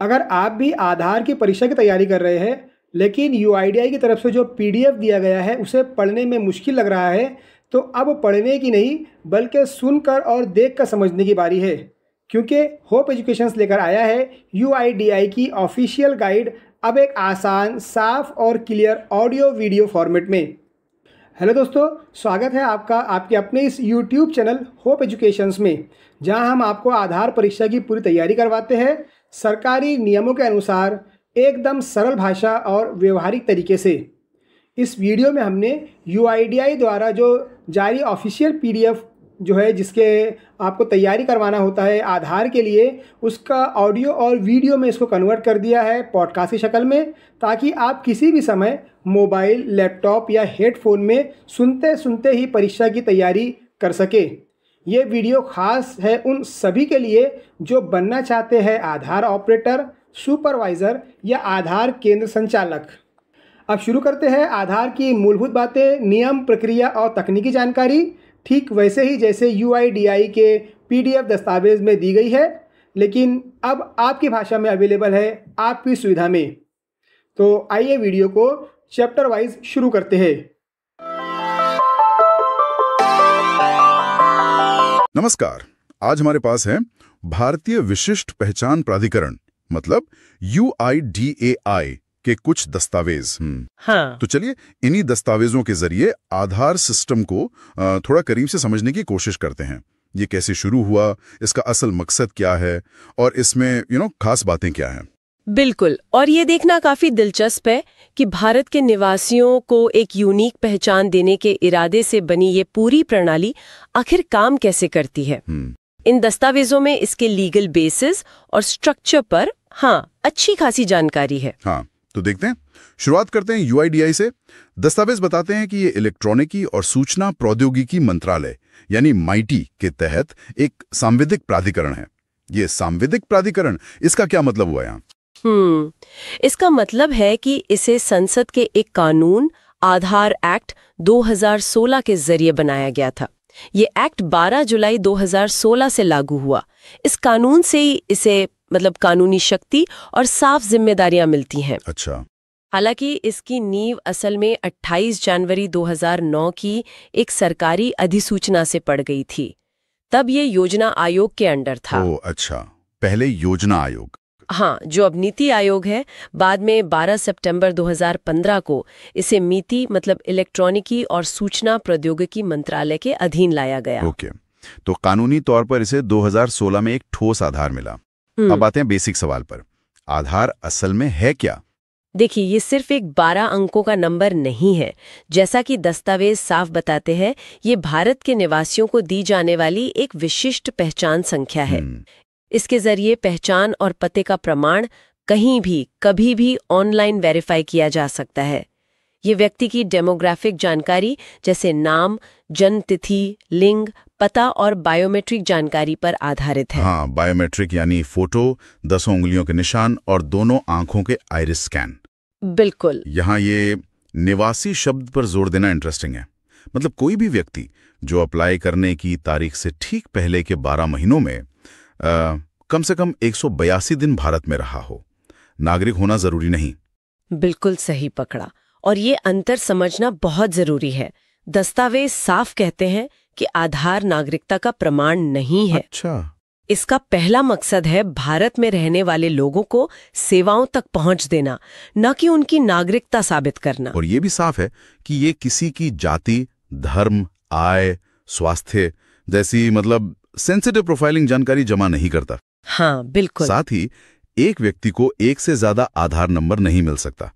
अगर आप भी आधार की परीक्षा की तैयारी कर रहे हैं लेकिन यूआईडीआई की तरफ से जो पीडीएफ दिया गया है उसे पढ़ने में मुश्किल लग रहा है, तो अब पढ़ने की नहीं बल्कि सुनकर और देखकर समझने की बारी है, क्योंकि होप एजुकेशंस लेकर आया है यूआईडीआई की ऑफिशियल गाइड, अब एक आसान, साफ और क्लियर ऑडियो वीडियो फॉर्मेट में। हेलो दोस्तों, स्वागत है आपका आपके अपने इस यूट्यूब चैनल होप एजुकेशंस में, जहां हम आपको आधार परीक्षा की पूरी तैयारी करवाते हैं सरकारी नियमों के अनुसार, एकदम सरल भाषा और व्यवहारिक तरीके से। इस वीडियो में हमने यूआईडीआई द्वारा जो जारी ऑफिशियल पीडीएफ जो है, जिसके आपको तैयारी करवाना होता है आधार के लिए, उसका ऑडियो और वीडियो में इसको कन्वर्ट कर दिया है पॉडकास्ट की शक्ल में, ताकि आप किसी भी समय मोबाइल, लैपटॉप या हेडफोन में सुनते सुनते ही परीक्षा की तैयारी कर सके। ये वीडियो खास है उन सभी के लिए जो बनना चाहते हैं आधार ऑपरेटर, सुपरवाइज़र या आधार केंद्र संचालक। अब शुरू करते हैं आधार की मूलभूत बातें, नियम, प्रक्रिया और तकनीकी जानकारी, ठीक वैसे ही जैसे यूआईडीआई के पीडीएफ दस्तावेज में दी गई है, लेकिन अब आपकी भाषा में अवेलेबल है आपकी सुविधा में। तो आइए वीडियो को चैप्टर वाइज शुरू करते हैं। नमस्कार, आज हमारे पास है भारतीय विशिष्ट पहचान प्राधिकरण मतलब यूआईडीएआई के कुछ दस्तावेज। हाँ। तो चलिए इन्हीं दस्तावेजों के जरिए आधार सिस्टम को थोड़ा करीब से समझने की कोशिश करते हैं। ये कैसे शुरू हुआ, इसका असल मकसद क्या है और इसमें खास बातें क्या हैं। बिल्कुल, और ये देखना काफी दिलचस्प है कि भारत के निवासियों को एक यूनिक पहचान देने के इरादे से बनी ये पूरी प्रणाली आखिर काम कैसे करती है। इन दस्तावेजों में इसके लीगल बेसिस और स्ट्रक्चर पर अच्छी खासी जानकारी है। तो देखते हैं, शुरुआत करते हैं यूआईडीआई से। दस्तावेज बताते हैं कि ये इलेक्ट्रॉनिकी और सूचना प्रौद्योगिकी मंत्रालय यानी माइटी के तहत एक सांविधिक प्राधिकरण है। ये सांविधिक प्राधिकरण, इसका क्या मतलब हुआ यहाँ? इसका मतलब है कि इसे संसद के एक कानून आधार एक्ट 2016 के जरिए बनाया गया था। ये एक्ट 12 जुलाई 2016 से लागू हुआ। इस कानून से ही इसे कानूनी शक्ति और साफ जिम्मेदारियां मिलती हैं। अच्छा। हालांकि इसकी नींव असल में 28 जनवरी 2009 की एक सरकारी अधिसूचना से पड़ गई थी। तब ये योजना आयोग के अंडर था। ओह अच्छा, पहले योजना आयोग। हाँ, जो अब नीति आयोग है। बाद में 12 सितंबर 2015 को इसे नीति इलेक्ट्रॉनिकी और सूचना प्रौद्योगिकी मंत्रालय के अधीन लाया गया। ओके, तो कानूनी तौर पर इसे 2016 में एक ठोस आधार मिला। अब आते हैं बेसिक सवाल पर, आधार असल में है क्या? देखिए, ये सिर्फ एक 12 अंकों का नंबर नहीं है। जैसा कि दस्तावेज साफ बताते हैं, ये भारत के निवासियों को दी जाने वाली एक विशिष्ट पहचान संख्या है। इसके जरिए पहचान और पते का प्रमाण कहीं भी कभी भी ऑनलाइन वेरीफाई किया जा सकता है। ये व्यक्ति की डेमोग्राफिक जानकारी जैसे नाम, जन्म तिथि, लिंग, पता और बायोमेट्रिक जानकारी पर आधारित है। हाँ, बायोमेट्रिक यानी फोटो, 10 उंगलियों के निशान और दोनों आंखों के आइरिस स्कैन। बिल्कुल। यहाँ ये निवासी शब्द पर जोर देना इंटरेस्टिंग है। कोई भी व्यक्ति जो अप्लाई करने की तारीख से ठीक पहले के 12 महीनों में कम से कम 182 दिन भारत में रहा हो, नागरिक होना जरूरी नहीं। बिल्कुल सही पकड़ा, और ये अंतर समझना बहुत जरूरी है। दस्तावेज साफ कहते हैं कि आधार नागरिकता का प्रमाण नहीं है। अच्छा। इसका पहला मकसद है भारत में रहने वाले लोगों को सेवाओं तक पहुंच देना, न कि उनकी नागरिकता साबित करना। और ये भी साफ है कि ये किसी की जाति, धर्म, आय, स्वास्थ्य जैसी सेंसिटिव प्रोफाइलिंग जानकारी जमा नहीं करता। हाँ, बिल्कुल। साथ ही एक व्यक्ति को एक से ज्यादा आधार नंबर नहीं मिल सकता,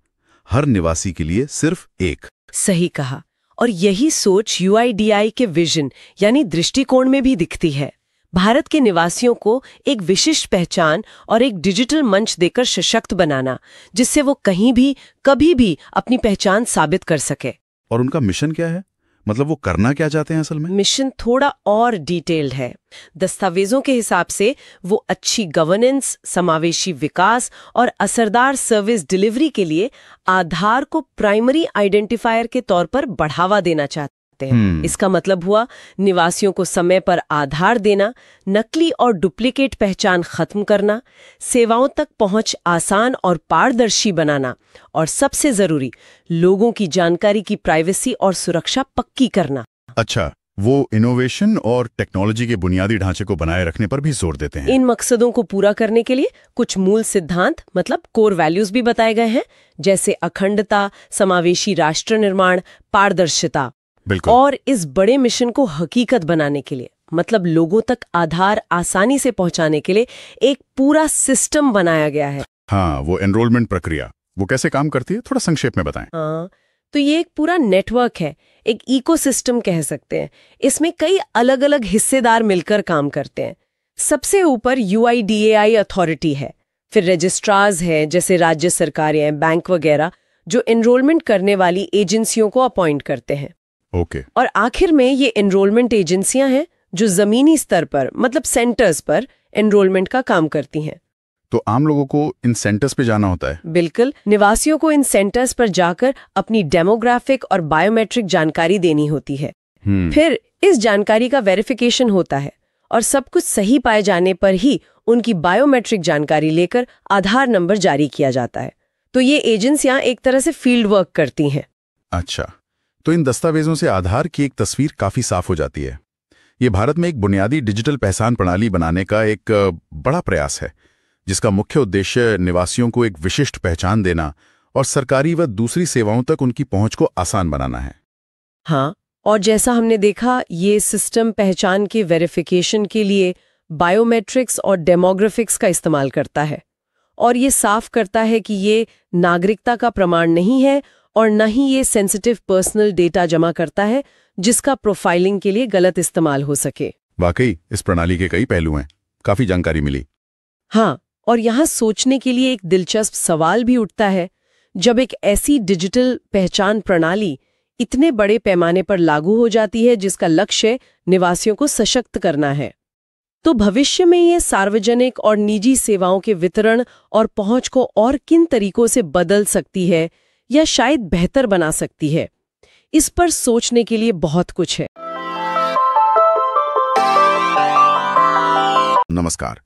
हर निवासी के लिए सिर्फ एक। सही कहा, और यही सोच यूआईडीआई के विजन यानी दृष्टिकोण में भी दिखती है। भारत के निवासियों को एक विशिष्ट पहचान और एक डिजिटल मंच देकर सशक्त बनाना, जिससे वो कहीं भी कभी भी अपनी पहचान साबित कर सके। और उनका मिशन क्या है? वो करना क्या चाहते हैं असल में? मिशन थोड़ा और डिटेल्ड है। दस्तावेजों के हिसाब से वो अच्छी गवर्नेंस, समावेशी विकास और असरदार सर्विस डिलीवरी के लिए आधार को प्राइमरी आइडेंटिफायर के तौर पर बढ़ावा देना चाहते सकते हैं। इसका मतलब हुआ निवासियों को समय पर आधार देना, नकली और डुप्लीकेट पहचान खत्म करना, सेवाओं तक पहुंच आसान और पारदर्शी बनाना, और सबसे जरूरी, लोगों की जानकारी की प्राइवेसी और सुरक्षा पक्की करना। अच्छा, वो इनोवेशन और टेक्नोलॉजी के बुनियादी ढांचे को बनाए रखने पर भी जोर देते हैं। इन मकसदों को पूरा करने के लिए कुछ मूल सिद्धांत मतलब कोर वैल्यूज भी बताए गए हैं, जैसे अखंडता, समावेशी राष्ट्र निर्माण, पारदर्शिता। बिल्कुल। और इस बड़े मिशन को हकीकत बनाने के लिए मतलब लोगों तक आधार आसानी से पहुंचाने के लिए एक पूरा सिस्टम बनाया गया है। हाँ, वो एनरोलमेंट प्रक्रिया वो कैसे काम करती है, थोड़ा संक्षेप में बताएं। हाँ, तो ये एक पूरा नेटवर्क है, एक इकोसिस्टम कह सकते हैं। इसमें कई अलग अलग हिस्सेदार मिलकर काम करते हैं। सबसे ऊपर UIDAI अथॉरिटी है, फिर रजिस्ट्रार्स हैं जैसे राज्य सरकारें, बैंक वगैरह, जो एनरोलमेंट करने वाली एजेंसियों को अपॉइंट करते हैं। ओके। और आखिर में ये एनरोलमेंट एजेंसियां हैं जो जमीनी स्तर पर मतलब सेंटर्स पर एनरोलमेंट का काम करती हैं। तो आम लोगों को इन सेंटर्स पे जाना होता है? बिल्कुल, निवासियों को इन सेंटर्स पर जाकर अपनी डेमोग्राफिक और बायोमेट्रिक जानकारी देनी होती है। फिर इस जानकारी का वेरिफिकेशन होता है और सब कुछ सही पाए जाने पर ही उनकी बायोमेट्रिक जानकारी लेकर आधार नंबर जारी किया जाता है। तो ये एजेंसियां एक तरह से फील्ड वर्क करती हैं। अच्छा, तो इन दस्तावेजों से आधार की एक तस्वीर काफी साफ हो जाती है। ये भारत में एक बुनियादी डिजिटल पहचान प्रणाली बनाने का एक बड़ा प्रयास है, जिसका मुख्य उद्देश्य निवासियों को एक विशिष्ट पहचान देना और सरकारी व दूसरी सेवाओं तक उनकी पहुंच को आसान बनाना है। हाँ, और जैसा हमने देखा, ये सिस्टम पहचान के वेरिफिकेशन के लिए बायोमेट्रिक्स और डेमोग्राफिक्स का इस्तेमाल करता है, और ये साफ करता है कि ये नागरिकता का प्रमाण नहीं है और न ही ये सेंसिटिव पर्सनल डेटा जमा करता है जिसका प्रोफाइलिंग के लिए गलत इस्तेमाल हो सके। वाकई इस प्रणाली के कई पहलू हैं, काफी जानकारी मिली। हाँ, और यहाँ सोचने के लिए एक दिलचस्प सवाल भी उठता है, जब एक ऐसी डिजिटल पहचान प्रणाली इतने बड़े पैमाने पर लागू हो जाती है जिसका लक्ष्य निवासियों को सशक्त करना है, तो भविष्य में ये सार्वजनिक और निजी सेवाओं के वितरण और पहुंच को और किन तरीकों से बदल सकती है या शायद बेहतर बना सकती है, इस पर सोचने के लिए बहुत कुछ है। नमस्कार।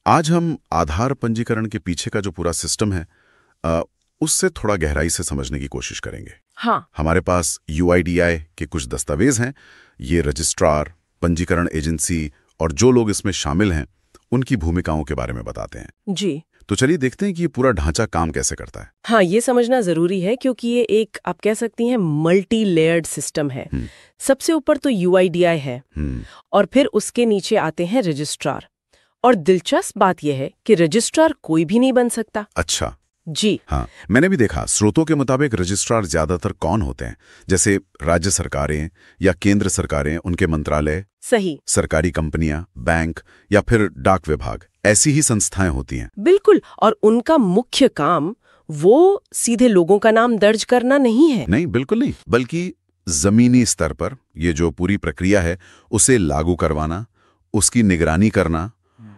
आज हम आधार पंजीकरण के पीछे का जो पूरा सिस्टम है उससे थोड़ा गहराई से समझने की कोशिश करेंगे। हाँ। हमारे पास UIDAI के कुछ दस्तावेज हैं। ये रजिस्ट्रार, पंजीकरण एजेंसी और जो लोग इसमें शामिल हैं उनकी भूमिकाओं के बारे में बताते हैं। जी। तो चलिए देखते हैं कि ये पूरा ढांचा काम कैसे करता है। हाँ, ये समझना जरूरी है क्योंकि ये एक, आप कह सकती हैं, मल्टी लेयर्ड सिस्टम है। सबसे ऊपर तो UIDAI है और फिर उसके नीचे आते हैं रजिस्ट्रार। और दिलचस्प बात यह है कि रजिस्ट्रार कोई भी नहीं बन सकता। अच्छा जी हाँ, मैंने भी देखा। स्रोतों के मुताबिक रजिस्ट्रार ज्यादातर कौन होते हैं? जैसे राज्य सरकारें या केंद्र सरकारें, उनके मंत्रालय, सही, सरकारी कंपनियां, बैंक या फिर डाक विभाग, ऐसी ही संस्थाएं होती हैं। बिल्कुल। और उनका मुख्य काम वो सीधे लोगों का नाम दर्ज करना नहीं है। नहीं, बिल्कुल नहीं, बल्कि जमीनी स्तर पर ये जो पूरी प्रक्रिया है उसे लागू करवाना, उसकी निगरानी करना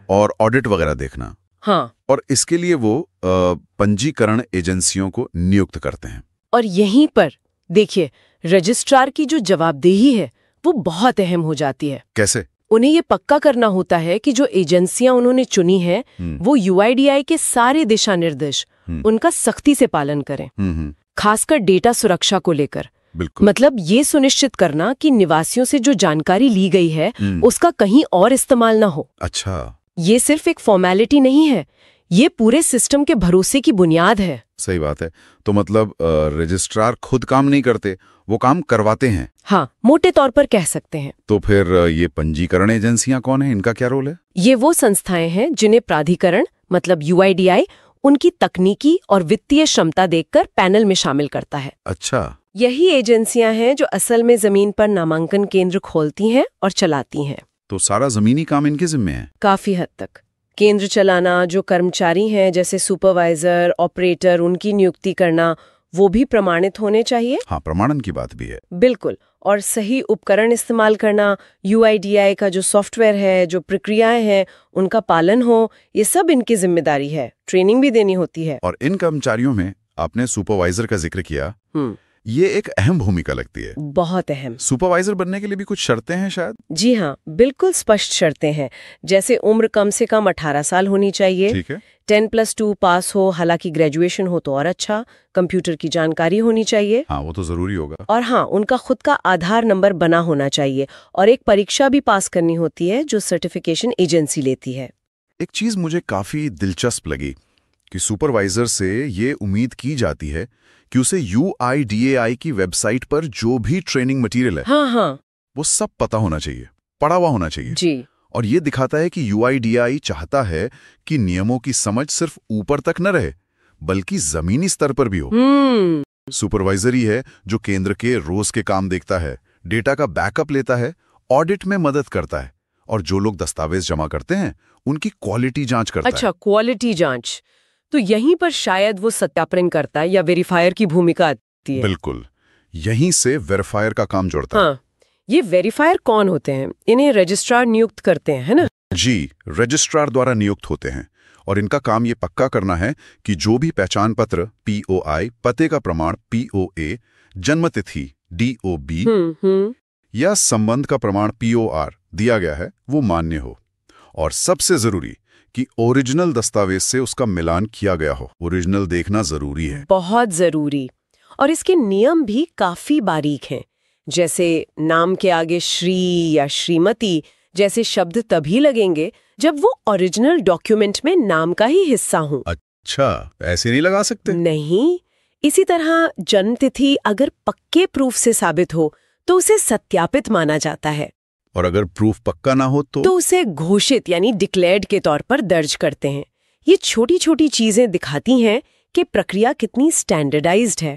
और ऑडिट वगैरह देखना। हाँ। और इसके लिए वो पंजीकरण एजेंसियों को नियुक्त करते हैं। और यहीं पर देखिए, रजिस्ट्रार की जो जवाबदेही है वो बहुत अहम हो जाती है। कैसे? उन्हें ये पक्का करना होता है कि जो एजेंसियां उन्होंने चुनी हैं वो UIDAI के सारे दिशा निर्देश उनका सख्ती से पालन करें, खासकर डेटा सुरक्षा को लेकर। मतलब ये सुनिश्चित करना कि निवासियों से जो जानकारी ली गई है उसका कहीं और इस्तेमाल ना हो। अच्छा, ये सिर्फ एक फॉर्मेलिटी नहीं है, ये पूरे सिस्टम के भरोसे की बुनियाद है। सही बात है। तो मतलब रजिस्ट्रार खुद काम नहीं करते, वो काम करवाते हैं। हाँ, मोटे तौर पर कह सकते हैं। तो फिर ये पंजीकरण एजेंसियां कौन है, इनका क्या रोल है? ये वो संस्थाएं हैं जिन्हें प्राधिकरण मतलब UIDAI उनकी तकनीकी और वित्तीय क्षमता देखकर पैनल में शामिल करता है। अच्छा, यही एजेंसियां हैं जो असल में जमीन पर नामांकन केंद्र खोलती हैं और चलाती हैं। तो सारा जमीनी काम इनके जिम्मे है? काफी हद तक। केंद्र चलाना, जो कर्मचारी हैं जैसे सुपरवाइजर, ऑपरेटर, उनकी नियुक्ति करना, वो भी प्रमाणित होने चाहिए। हाँ, प्रमाणन की बात भी है। बिल्कुल। और सही उपकरण इस्तेमाल करना, UIDAI का जो सॉफ्टवेयर है, जो प्रक्रियाएं हैं, उनका पालन हो, ये सब इनकी जिम्मेदारी है। ट्रेनिंग भी देनी होती है। और इन कर्मचारियों में आपने सुपरवाइजर का जिक्र किया, ये एक अहम भूमिका लगती है। बहुत अहम। सुपरवाइजर बनने के लिए भी कुछ शर्तें हैं शायद? जी हाँ, बिल्कुल स्पष्ट शर्तें हैं। जैसे उम्र कम से कम 18 साल होनी चाहिए, ठीक है। 10+2 पास हो, हालांकि ग्रेजुएशन हो तो और अच्छा, कंप्यूटर की जानकारी होनी चाहिए। हाँ, वो तो जरूरी होगा। और हाँ, उनका खुद का आधार नंबर बना होना चाहिए और एक परीक्षा भी पास करनी होती है जो सर्टिफिकेशन एजेंसी लेती है। एक चीज मुझे काफी दिलचस्प लगी कि सुपरवाइजर से ये उम्मीद की जाती है कि उसे UIDAI की वेबसाइट पर जो भी ट्रेनिंग मटेरियल है, हाँ, वो सब पता होना चाहिए, पढ़ा हुआ होना चाहिए। जी। और ये दिखाता है कि UIDAI चाहता है कि नियमों की समझ सिर्फ ऊपर तक न रहे, बल्कि जमीनी स्तर पर भी हो। सुपरवाइजर ही है जो केंद्र के रोज के काम देखता है, डेटा का बैकअप लेता है, ऑडिट में मदद करता है, और जो लोग दस्तावेज जमा करते हैं उनकी क्वालिटी जांच करता है। अच्छा, क्वालिटी जांच। तो यहीं पर शायद वो सत्यापन करता है या वेरीफायर की भूमिका आती है। बिल्कुल, यहीं से वेरीफायर का काम जुड़ता है। हाँ, ये वेरीफायर कौन होते हैं? इन्हें रजिस्ट्रार नियुक्त करते हैं, है ना? जी, रजिस्ट्रार द्वारा नियुक्त होते हैं, और इनका काम ये पक्का करना है कि जो भी पहचान पत्र POI, पते का प्रमाण POA, जन्मतिथि DOB या संबंध का प्रमाण POR दिया गया है वो मान्य हो, और सबसे जरूरी कि ओरिजिनल दस्तावेज से उसका मिलान किया गया हो। ओरिजिनल देखना जरूरी है, बहुत जरूरी। और इसके नियम भी काफी बारीक हैं। जैसे नाम के आगे श्री या श्रीमती जैसे शब्द तभी लगेंगे जब वो ओरिजिनल डॉक्यूमेंट में नाम का ही हिस्सा हो। अच्छा, ऐसे नहीं लगा सकते? नहीं। इसी तरह जन्म तिथि अगर पक्के प्रूफ से साबित हो तो उसे सत्यापित माना जाता है, और अगर प्रूफ पक्का ना हो तो उसे घोषित यानी डिक्लेयर्ड के तौर पर दर्ज करते हैं। ये छोटी छोटी चीजें दिखाती हैं कि प्रक्रिया कितनी स्टैंडर्डाइज्ड है।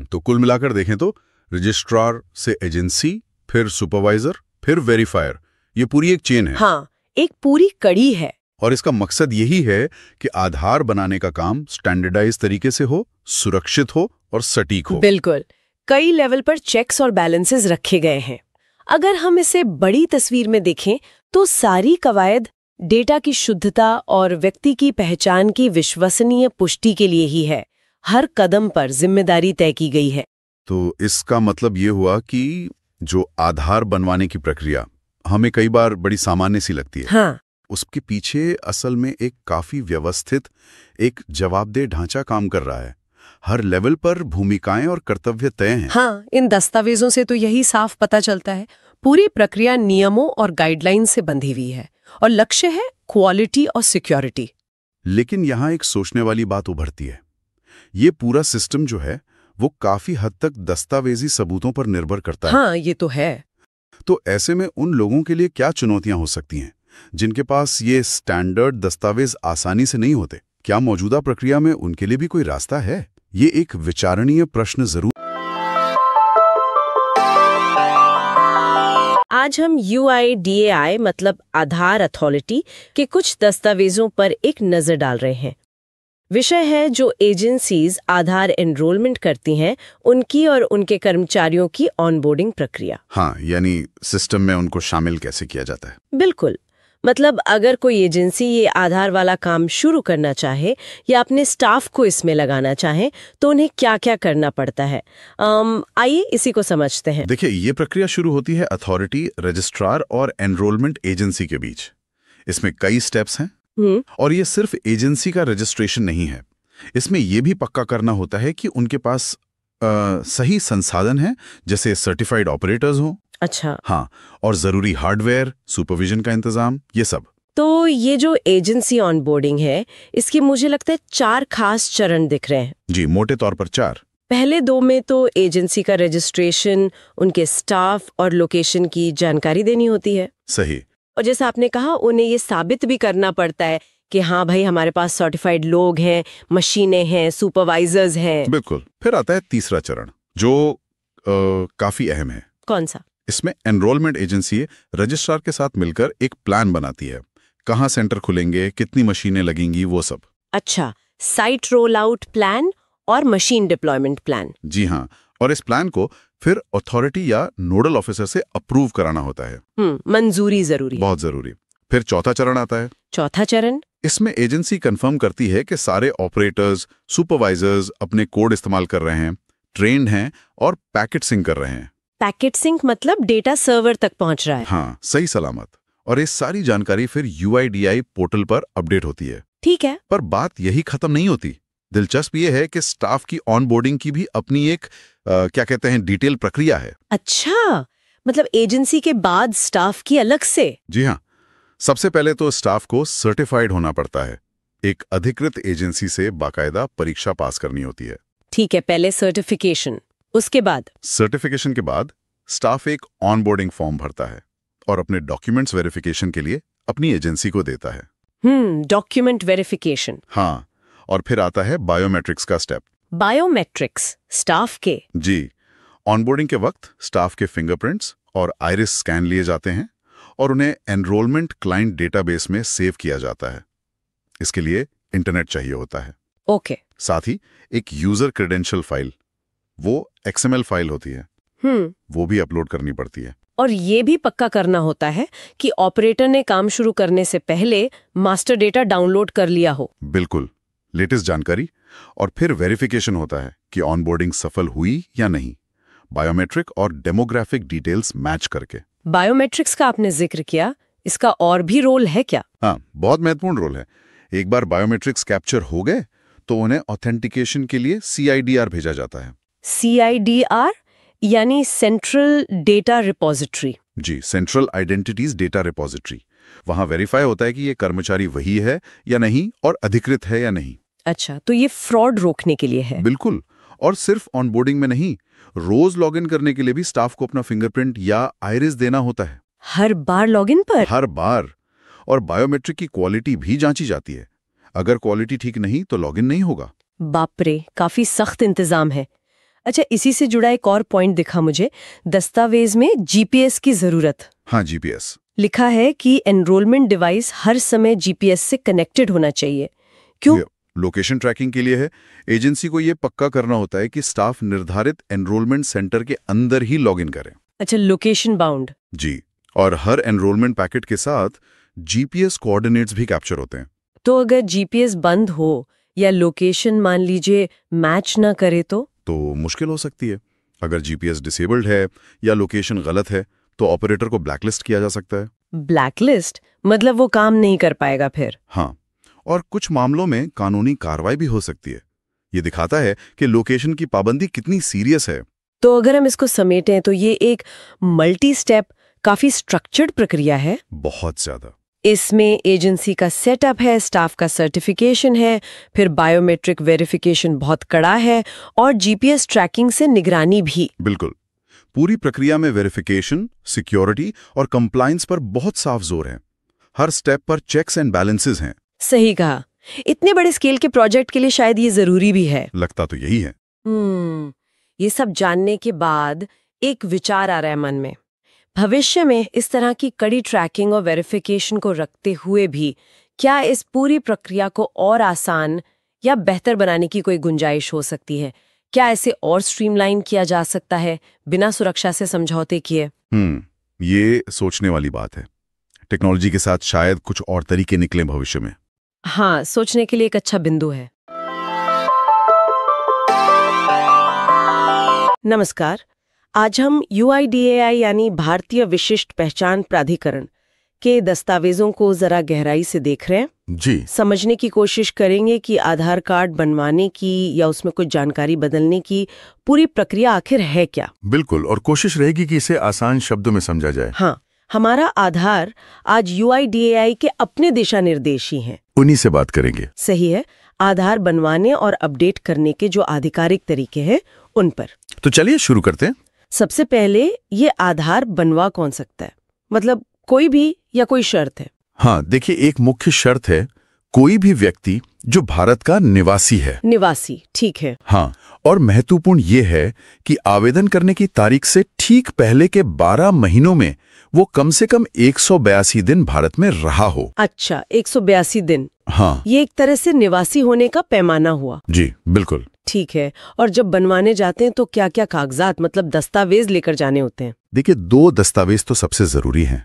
तो कुल मिलाकर देखें तो रजिस्ट्रार से एजेंसी, फिर सुपरवाइजर, फिर वेरीफायर, ये पूरी एक चेन है। हाँ, एक पूरी कड़ी है। और इसका मकसद यही है कि आधार बनाने का काम स्टैंडर्डाइज तरीके से हो, सुरक्षित हो और सटीक हो। बिल्कुल। कई लेवल पर चेक्स और बैलेंसेस रखे गए हैं। अगर हम इसे बड़ी तस्वीर में देखें तो सारी कवायद डेटा की शुद्धता और व्यक्ति की पहचान की विश्वसनीय पुष्टि के लिए ही है। हर कदम पर जिम्मेदारी तय की गई है। तो इसका मतलब ये हुआ कि जो आधार बनवाने की प्रक्रिया हमें कई बार बड़ी सामान्य सी लगती है, हाँ, उसके पीछे असल में एक काफी व्यवस्थित, एक जवाबदेह ढांचा काम कर रहा है। हर लेवल पर भूमिकाएं और कर्तव्य तय हैं। हाँ, इन दस्तावेजों से तो यही साफ पता चलता है। पूरी प्रक्रिया नियमों और गाइडलाइंस से बंधी हुई है और लक्ष्य है क्वालिटी और सिक्योरिटी। लेकिन यहाँ एक सोचने वाली बात उभरती है। ये पूरा सिस्टम जो है वो काफी हद तक दस्तावेजी सबूतों पर निर्भर करता है। हाँ, ये तो है। तो ऐसे में उन लोगों के लिए क्या चुनौतियां हो सकती हैं जिनके पास ये स्टैंडर्ड दस्तावेज आसानी से नहीं होते? क्या मौजूदा प्रक्रिया में उनके लिए भी कोई रास्ता है? ये एक विचारणीय प्रश्न जरूर। आज हम UIDAI मतलब आधार अथॉरिटी के कुछ दस्तावेजों पर एक नजर डाल रहे हैं। विषय है जो एजेंसीज आधार एनरोलमेंट करती हैं, उनकी और उनके कर्मचारियों की ऑनबोर्डिंग प्रक्रिया। हाँ, यानी सिस्टम में उनको शामिल कैसे किया जाता है। बिल्कुल। मतलब अगर कोई एजेंसी ये आधार वाला काम शुरू करना चाहे या अपने स्टाफ को इसमें लगाना चाहे तो उन्हें क्या क्या करना पड़ता है। आइए इसी को समझते हैं। देखिए, ये प्रक्रिया शुरू होती है अथॉरिटी, रजिस्ट्रार और एनरोलमेंट एजेंसी के बीच। इसमें कई स्टेप्स हैं, और ये सिर्फ एजेंसी का रजिस्ट्रेशन नहीं है। इसमें यह भी पक्का करना होता है कि उनके पास सही संसाधन है, जैसे सर्टिफाइड ऑपरेटर्स हों। अच्छा। हाँ, और जरूरी हार्डवेयर, सुपरविजन का इंतजाम, ये सब। तो ये जो एजेंसी ऑनबोर्डिंग है, इसकी मुझे लगता है 4 खास चरण दिख रहे हैं। जी, मोटे तौर पर 4। पहले 2 में तो एजेंसी का रजिस्ट्रेशन, उनके स्टाफ और लोकेशन की जानकारी देनी होती है। सही। और जैसा आपने कहा, उन्हें ये साबित भी करना पड़ता है कि हाँ भाई, हमारे पास सर्टिफाइड लोग हैं, मशीनें हैं, सुपरवाइजर्स हैं। बिल्कुल। फिर आता है तीसरा चरण जो काफी अहम है। कौन सा? इसमें एनरोलमेंट एजेंसी रजिस्ट्रार के साथ मिलकर एक प्लान बनाती है। कहाँ सेंटर खुलेंगे, कितनी मशीनें लगेंगी, वो सब। अच्छा, साइट रोल आउट प्लान और मशीन डिप्लॉयमेंट प्लान। जी हाँ, और इस प्लान को फिर अथॉरिटी या नोडल ऑफिसर से अप्रूव कराना होता है। मंजूरी जरूरी, बहुत जरूरी। फिर चौथा चरण आता है। चौथा चरण, इसमें एजेंसी कंफर्म करती है कि सारे ऑपरेटर्स, सुपरवाइजर्स अपने कोड इस्तेमाल कर रहे हैं, ट्रेंड हैं और पैकेट सिंक कर रहे हैं। पैकेट सिंक मतलब डेटा सर्वर तक पहुंच रहा है। हाँ, सही सलामत। और ये सारी जानकारी फिर UIDAI पोर्टल पर अपडेट होती है। ठीक है। पर बात यही खत्म नहीं होती। दिलचस्प ये है कि स्टाफ की ऑनबोर्डिंग की भी अपनी एक क्या कहते हैं डिटेल प्रक्रिया है। अच्छा, मतलब एजेंसी के बाद स्टाफ की अलग से? जी हाँ, सबसे पहले तो स्टाफ को सर्टिफाइड होना पड़ता है। एक अधिकृत एजेंसी से बाकायदा परीक्षा पास करनी होती है। ठीक है, पहले सर्टिफिकेशन, उसके बाद? सर्टिफिकेशन के बाद स्टाफ एक ऑनबोर्डिंग फॉर्म भरता है और अपने डॉक्यूमेंट्स वेरिफिकेशन के लिए अपनी एजेंसी को देता है। Document verification. हाँ, और फिर आता है बायोमेट्रिक्स का स्टेप। बायोमेट्रिक्स स्टाफ के? जी, ऑनबोर्डिंग के वक्त स्टाफ के फिंगरप्रिंट्स और आइरिस स्कैन लिए जाते हैं और उन्हें एनरोलमेंट क्लाइंट डेटाबेस में सेव किया जाता है। इसके लिए इंटरनेट चाहिए होता है। ओके। साथ ही एक यूजर क्रेडेंशियल फाइल, वो XML फाइल होती है, वो भी अपलोड करनी पड़ती है। और ये भी पक्का करना होता है कि ऑपरेटर ने काम शुरू करने से पहले मास्टर डेटा डाउनलोड कर लिया हो। बिल्कुल, लेटेस्ट जानकारी। और फिर वेरिफिकेशन होता है कि ऑनबोर्डिंग सफल हुई या नहीं, बायोमेट्रिक और डेमोग्राफिक डिटेल्स मैच करके। बायोमेट्रिक्स का आपने जिक्र किया, इसका और भी रोल है क्या? हाँ, बहुत महत्वपूर्ण रोल है। एक बार बायोमेट्रिक्स कैप्चर हो गए तो उन्हें ऑथेंटिकेशन के लिए CIDR भेजा जाता है। CIDR यानी सेंट्रल डेटा रिपोजिटरी? जी, सेंट्रल आइडेंटिटीज डेटा रिपोजिटरी। वहां वेरीफाई होता है कि ये कर्मचारी वही है या नहीं और अधिकृत है या नहीं। अच्छा, तो ये फ्रॉड रोकने के लिए है? बिल्कुल। और सिर्फ ऑनबोर्डिंग में नहीं, रोज लॉगिन करने के लिए भी स्टाफ को अपना फिंगरप्रिंट या आइरिस देना होता है। हर बार लॉगिन पर? हर बार। और बायोमेट्रिक की क्वालिटी भी जांची जाती है। अगर क्वालिटी ठीक नहीं तो लॉगिन नहीं होगा। बाप रे, काफी सख्त इंतजाम है। अच्छा, इसी से जुड़ा एक और पॉइंट दिखा मुझे, दस्तावेज में GPS की जरूरत। हाँ, GPS लिखा है कि एनरोलमेंट डिवाइस हर समय GPS से कनेक्टेड होना चाहिए। क्यों? लोकेशन ट्रैकिंग के लिए है। एजेंसी को यह पक्का करना होता है कि स्टाफ निर्धारित एनरोलमेंट सेंटर के अंदर ही लॉगिन करे। अच्छा, लोकेशन बाउंड। जी, और हर एनरोलमेंट पैकेट के साथ GPS कोऑर्डिनेट्स भी कैप्चर होते हैं। तो अगर GPS बंद हो या लोकेशन मान लीजिए मैच ना करे तो मुश्किल हो सकती है। अगर GPS डिसेबल्ड है या लोकेशन गलत है तो ऑपरेटर को ब्लैकलिस्ट किया जा सकता है। ब्लैकलिस्ट मतलब वो काम नहीं कर पाएगा फिर? हाँ, और कुछ मामलों में कानूनी कार्रवाई भी हो सकती है। ये दिखाता है कि लोकेशन की पाबंदी कितनी सीरियस है। तो अगर हम इसको समेटें तो ये एक मल्टी स्टेप, काफी स्ट्रक्चर्ड प्रक्रिया है। बहुत ज्यादा। इसमें एजेंसी का सेटअप है, स्टाफ का सर्टिफिकेशन है, फिर बायोमेट्रिक वेरिफिकेशन बहुत कड़ा है और GPS ट्रैकिंग से निगरानी भी। बिल्कुल। पूरी प्रक्रिया में वेरिफिकेशन, सिक्योरिटी और कंप्लायंस पर बहुत साफ जोर है। हर स्टेप पर चेक्स एंड बैलेंसेस हैं। सही कहा। इतने बड़े स्केल के प्रोजेक्ट के लिए शायद ये जरूरी भी है। लगता तो यही है। ये सब जानने के बाद एक विचार आ रहा है मन में। भविष्य में इस तरह की कड़ी ट्रैकिंग और वेरिफिकेशन को रखते हुए भी क्या इस पूरी प्रक्रिया को और आसान या बेहतर बनाने की कोई गुंजाइश हो सकती है? क्या इसे और स्ट्रीमलाइन किया जा सकता है बिना सुरक्षा से समझौते किए? ये सोचने वाली बात है। टेक्नोलॉजी के साथ शायद कुछ और तरीके निकले भविष्य में। हाँ, सोचने के लिए एक अच्छा बिंदु है। नमस्कार, आज हम UIDAI यानी भारतीय विशिष्ट पहचान प्राधिकरण के दस्तावेजों को जरा गहराई से देख रहे हैं। जी। समझने की कोशिश करेंगे कि आधार कार्ड बनवाने की या उसमें कुछ जानकारी बदलने की पूरी प्रक्रिया आखिर है क्या। बिल्कुल, और कोशिश रहेगी कि इसे आसान शब्दों में समझा जाए। हाँ, हमारा आधार आज UIDAI के अपने दिशा निर्देश ही हैं। उन्हीं से बात करेंगे। सही है, आधार बनवाने और अपडेट करने के जो आधिकारिक तरीके हैं उन पर। तो चलिए शुरू करते हैं। सबसे पहले ये आधार बनवा कौन सकता है? मतलब कोई भी या कोई शर्त है? हाँ, देखिए, एक मुख्य शर्त है कोई भी व्यक्ति जो भारत का निवासी है। निवासी, ठीक है। हाँ, और महत्वपूर्ण ये है कि आवेदन करने की तारीख से ठीक पहले के 12 महीनों में वो कम से कम 182 दिन भारत में रहा हो। अच्छा, 182 दिन। हाँ, ये एक तरह से निवासी होने का पैमाना हुआ। जी बिल्कुल। ठीक है। और जब बनवाने जाते हैं तो क्या क्या कागजात मतलब दस्तावेज लेकर जाने होते हैं? देखिए, 2 दस्तावेज तो सबसे जरूरी हैं।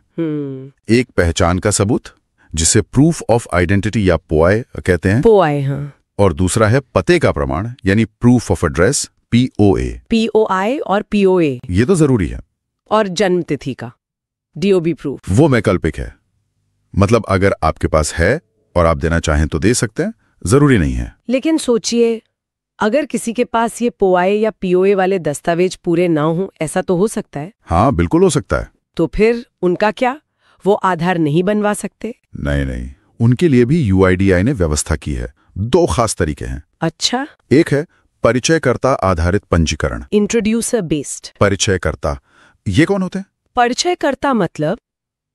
एक पहचान का सबूत जिसे प्रूफ ऑफ आइडेंटिटी या पोआई कहते हैं। पोआई, हाँ। और दूसरा है पते का प्रमाण यानी proof of address, POA। POI और POA ये तो जरूरी है। और जन्म तिथि का DOB प्रूफ। वो वैकल्पिक है, मतलब अगर आपके पास है और आप देना चाहें तो दे सकते हैं, जरूरी नहीं है। लेकिन सोचिए, अगर किसी के पास ये POI या POA वाले दस्तावेज पूरे ना हों, ऐसा तो हो सकता है। हाँ, बिल्कुल हो सकता है। तो फिर उनका क्या, वो आधार नहीं बनवा सकते? नहीं, उनके लिए भी UIDAI ने व्यवस्था की है। 2 खास तरीके हैं। अच्छा। एक है परिचयकर्ता आधारित पंजीकरण। Introducer based. परिचयकर्ता, ये कौन होते हैं? परिचयकर्ता मतलब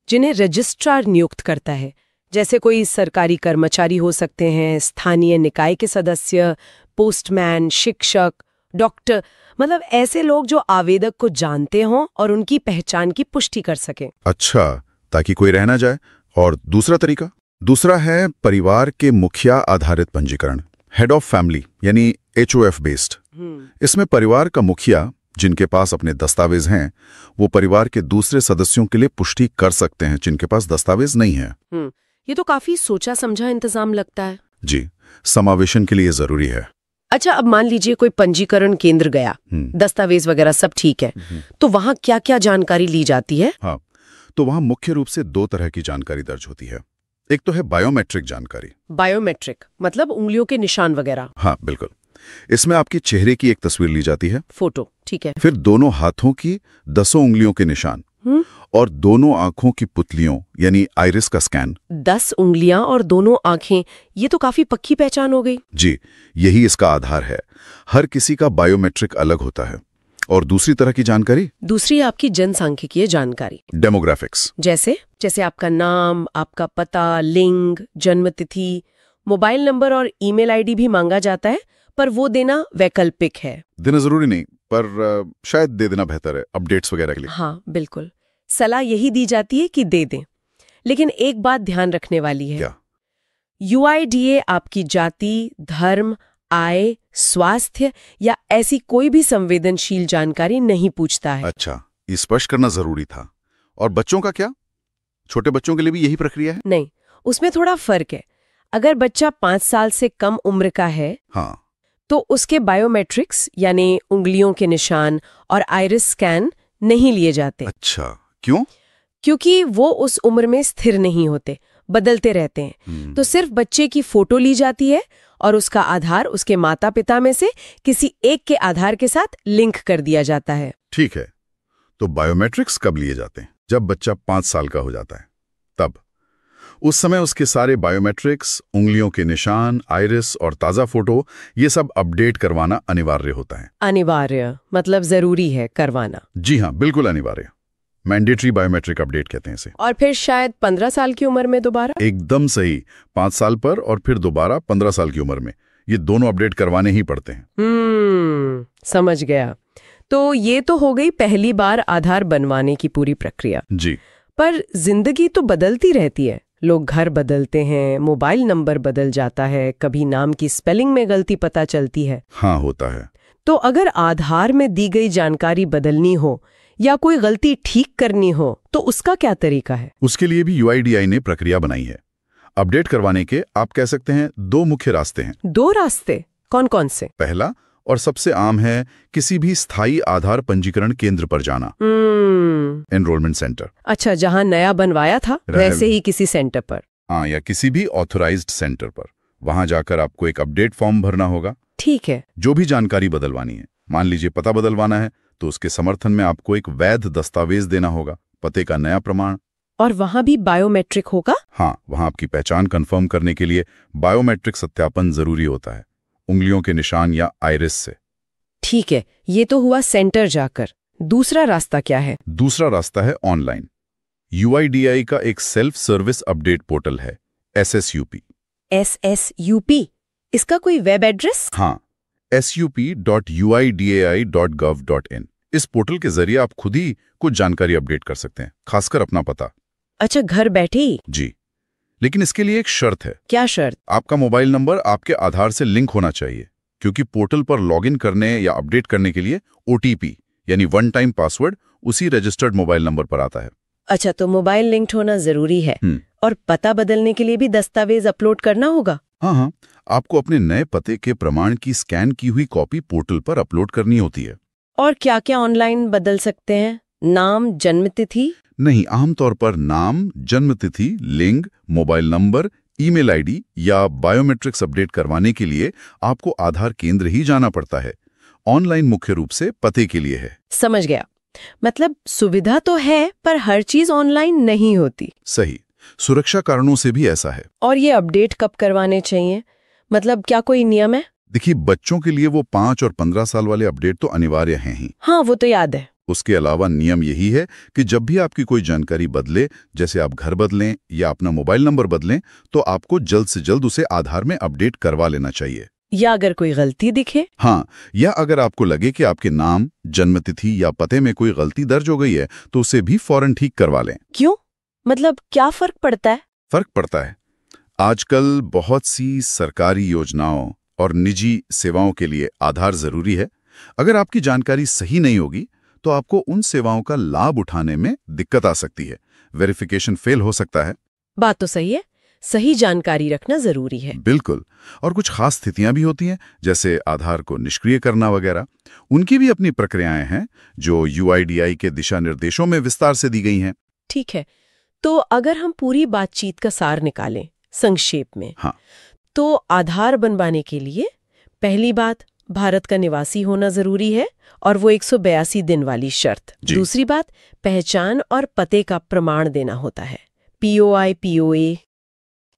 जिन्हें रजिस्ट्रार नियुक्त करता है, जैसे कोई सरकारी कर्मचारी हो सकते हैं, स्थानीय निकाय के सदस्य, पोस्टमैन, शिक्षक, डॉक्टर, मतलब ऐसे लोग जो आवेदक को जानते हों और उनकी पहचान की पुष्टि कर सकें। अच्छा, ताकि कोई रह ना जाए। और दूसरा है परिवार के मुखिया आधारित पंजीकरण, हेड ऑफ फैमिली, यानी HOF बेस्ड। इसमें परिवार का मुखिया, जिनके पास अपने दस्तावेज हैं, वो परिवार के दूसरे सदस्यों के लिए पुष्टि कर सकते हैं जिनके पास दस्तावेज नहीं है। ये तो काफी सोचा समझा इंतजाम लगता है। जी, समावेशन के लिए जरूरी है। अच्छा, अब मान लीजिए कोई पंजीकरण केंद्र गया, दस्तावेज वगैरह सब ठीक है, तो वहाँ क्या क्या जानकारी ली जाती है? हाँ, तो वहाँ मुख्य रूप से 2 तरह की जानकारी दर्ज होती है। एक तो है बायोमेट्रिक जानकारी। बायोमेट्रिक मतलब उंगलियों के निशान वगैरह? हाँ, बिल्कुल। इसमें आपकी चेहरे की एक तस्वीर ली जाती है, फोटो, ठीक है। फिर दोनों हाथों की 10 उंगलियों के निशान और दोनों आंखों की पुतलियों यानी आइरिस का स्कैन। 10 उंगलियां और दोनों आंखें, ये तो काफी पक्की पहचान हो गई। जी, यही इसका आधार है। हर किसी का बायोमेट्रिक अलग होता है। और दूसरी तरह की जानकारी? दूसरी आपकी जनसांख्यिकीय जानकारी, डेमोग्राफिक्स। जैसे आपका नाम, आपका पता, लिंग, जन्म तिथि, मोबाइल नंबर और ईमेल आईडी भी मांगा जाता है, पर वो देना वैकल्पिक है। देना जरूरी नहीं, पर शायद दे देना बेहतर है अपडेट्स वगैरह के लिए। हाँ, बिल्कुल। सलाह यही दी जाती है कि दे दें। लेकिन एक बात ध्यान रखने वाली है। क्या? UIDA आपकी जाति, धर्म, आय, स्वास्थ्य या ऐसी कोई भी संवेदनशील जानकारी नहीं पूछता है। अच्छा, ये स्पष्ट करना जरूरी था। और बच्चों का क्या? छोटे बच्चों के लिए भी यही प्रक्रिया है? नहीं, उसमें थोड़ा फर्क है। अगर बच्चा 5 साल से कम उम्र का है, हाँ, तो उसके बायोमेट्रिक्स यानी उंगलियों के निशान और आइरिस स्कैन नहीं लिए जाते। अच्छा, क्यों? क्योंकि वो उस उम्र में स्थिर नहीं होते, बदलते रहते हैं। तो सिर्फ बच्चे की फोटो ली जाती है और उसका आधार उसके माता पिता में से किसी एक के आधार के साथ लिंक कर दिया जाता है। ठीक है, तो बायोमेट्रिक्स कब लिए जाते हैं? जब बच्चा 5 साल का हो जाता है, तब उस समय उसके सारे बायोमेट्रिक्स, उंगलियों के निशान, आइरिस और ताज़ा फोटो, ये सब अपडेट करवाना अनिवार्य होता है। अनिवार्य मतलब जरूरी है करवाना? जी हाँ, बिल्कुल अनिवार्य। मैंडेटरी बायोमेट्रिक अपडेट कहते हैं इसे। और फिर शायद 15 साल की उम्र में दोबारा? एकदम सही, 5 साल पर और फिर दोबारा 15 साल की उम्र में। ये दोनों अपडेट करवाने ही पड़ते हैं। समझ गया। तो ये तो हो गई पहली बार आधार बनवाने की पूरी प्रक्रिया। जी, पर जिंदगी तो बदलती रहती है। लोग घर बदलते हैं, मोबाइल नंबर बदल जाता है, कभी नाम की स्पेलिंग में गलती पता चलती है। हाँ, होता है। तो अगर आधार में दी गई जानकारी बदलनी हो या कोई गलती ठीक करनी हो, तो उसका क्या तरीका है? उसके लिए भी UIDAI ने प्रक्रिया बनाई है। अपडेट करवाने के आप कह सकते हैं 2 मुख्य रास्ते हैं। 2 रास्ते? कौन कौन से? पहला और सबसे आम है किसी भी स्थायी आधार पंजीकरण केंद्र पर जाना, एनरोलमेंट सेंटर। अच्छा, जहां नया बनवाया था वैसे ही किसी सेंटर पर? हाँ, या किसी भी ऑथराइज्ड सेंटर पर। वहां जाकर आपको एक अपडेट फॉर्म भरना होगा। ठीक है। जो भी जानकारी बदलवानी है, मान लीजिए पता बदलवाना है, तो उसके समर्थन में आपको एक वैध दस्तावेज देना होगा, पते का नया प्रमाण। और वहां भी बायोमेट्रिक होगा? हाँ, वहां आपकी पहचान कंफर्म करने के लिए बायोमेट्रिक सत्यापन जरूरी होता है, उंगलियों के निशान या आइरिस से। ठीक है, ये तो हुआ सेंटर जाकर। दूसरा रास्ता क्या है? दूसरा रास्ता है ऑनलाइन। UIDAI का एक सेल्फ सर्विस अपडेट पोर्टल है, SSUP। SSUP? इसका कोई वेब एड्रेस? हाँ, sup.uidai.gov.in। इस पोर्टल के जरिए आप खुद ही कुछ जानकारी अपडेट कर सकते हैं, खासकर अपना पता। अच्छा, घर बैठे ही? जी, लेकिन इसके लिए एक शर्त है। क्या शर्त? आपका मोबाइल नंबर आपके आधार से लिंक होना चाहिए, क्योंकि पोर्टल पर लॉगिन करने या अपडेट करने के लिए OTP यानी 1 टाइम पासवर्ड उसी रजिस्टर्ड मोबाइल नंबर पर आता है। अच्छा, तो मोबाइल लिंक्ड होना जरूरी है। और पता बदलने के लिए भी दस्तावेज अपलोड करना होगा? हाँ हाँ, आपको अपने नए पते के प्रमाण की स्कैन की हुई कॉपी पोर्टल पर अपलोड करनी होती है। और क्या क्या ऑनलाइन बदल सकते हैं? नाम, जन्मतिथि? नहीं, आमतौर पर नाम, जन्मतिथि, लिंग, मोबाइल नंबर, ईमेल आईडी या बायोमेट्रिक्स अपडेट करवाने के लिए आपको आधार केंद्र ही जाना पड़ता है। ऑनलाइन मुख्य रूप से पते के लिए है। समझ गया। मतलब सुविधा तो है, पर हर चीज ऑनलाइन नहीं होती। सही, सुरक्षा कारणों से भी ऐसा है। और ये अपडेट कब करवाने चाहिए? मतलब क्या कोई नियम है? देखिए, बच्चों के लिए वो 5 और 15 साल वाले अपडेट तो अनिवार्य हैं ही। हाँ, वो तो याद है। उसके अलावा नियम यही है कि जब भी आपकी कोई जानकारी बदले, जैसे आप घर बदलें या अपना मोबाइल नंबर बदलें, तो आपको जल्द से जल्द उसे आधार में अपडेट करवा लेना चाहिए। या अगर कोई गलती दिखे? हाँ, या अगर आपको लगे कि आपके नाम, जन्मतिथि या पते में कोई गलती दर्ज हो गई है, तो उसे भी फौरन ठीक करवा लें। क्यों? मतलब क्या फर्क पड़ता है? फर्क पड़ता है। आजकल बहुत सी सरकारी योजनाओं और निजी सेवाओं के लिए आधार जरूरी है। अगर आपकी जानकारी सही नहीं होगी, तो आपको उन सेवाओं का लाभ उठाने में दिक्कत आ सकती है। वेरिफिकेशन फेल हो सकता है। बात तो सही है। सही जानकारी रखना जरूरी है। बिल्कुल। और कुछ खास स्थितियां भी होती हैं, जैसे आधार को निष्क्रिय करना वगैरह। उनकी भी अपनी प्रक्रियाएं हैं, जो यूआईडीआई के दिशा निर्देशों में विस्तार से दी गई हैं। ठीक है। तो अगर हम पूरी बातचीत का सार निकालें संक्षेप में, हाँ, तो आधार बनवाने के लिए पहली बात, भारत का निवासी होना जरूरी है, और वो 182 दिन वाली शर्त। दूसरी बात, पहचान और पते का प्रमाण देना होता है, पीओआई, पीओए।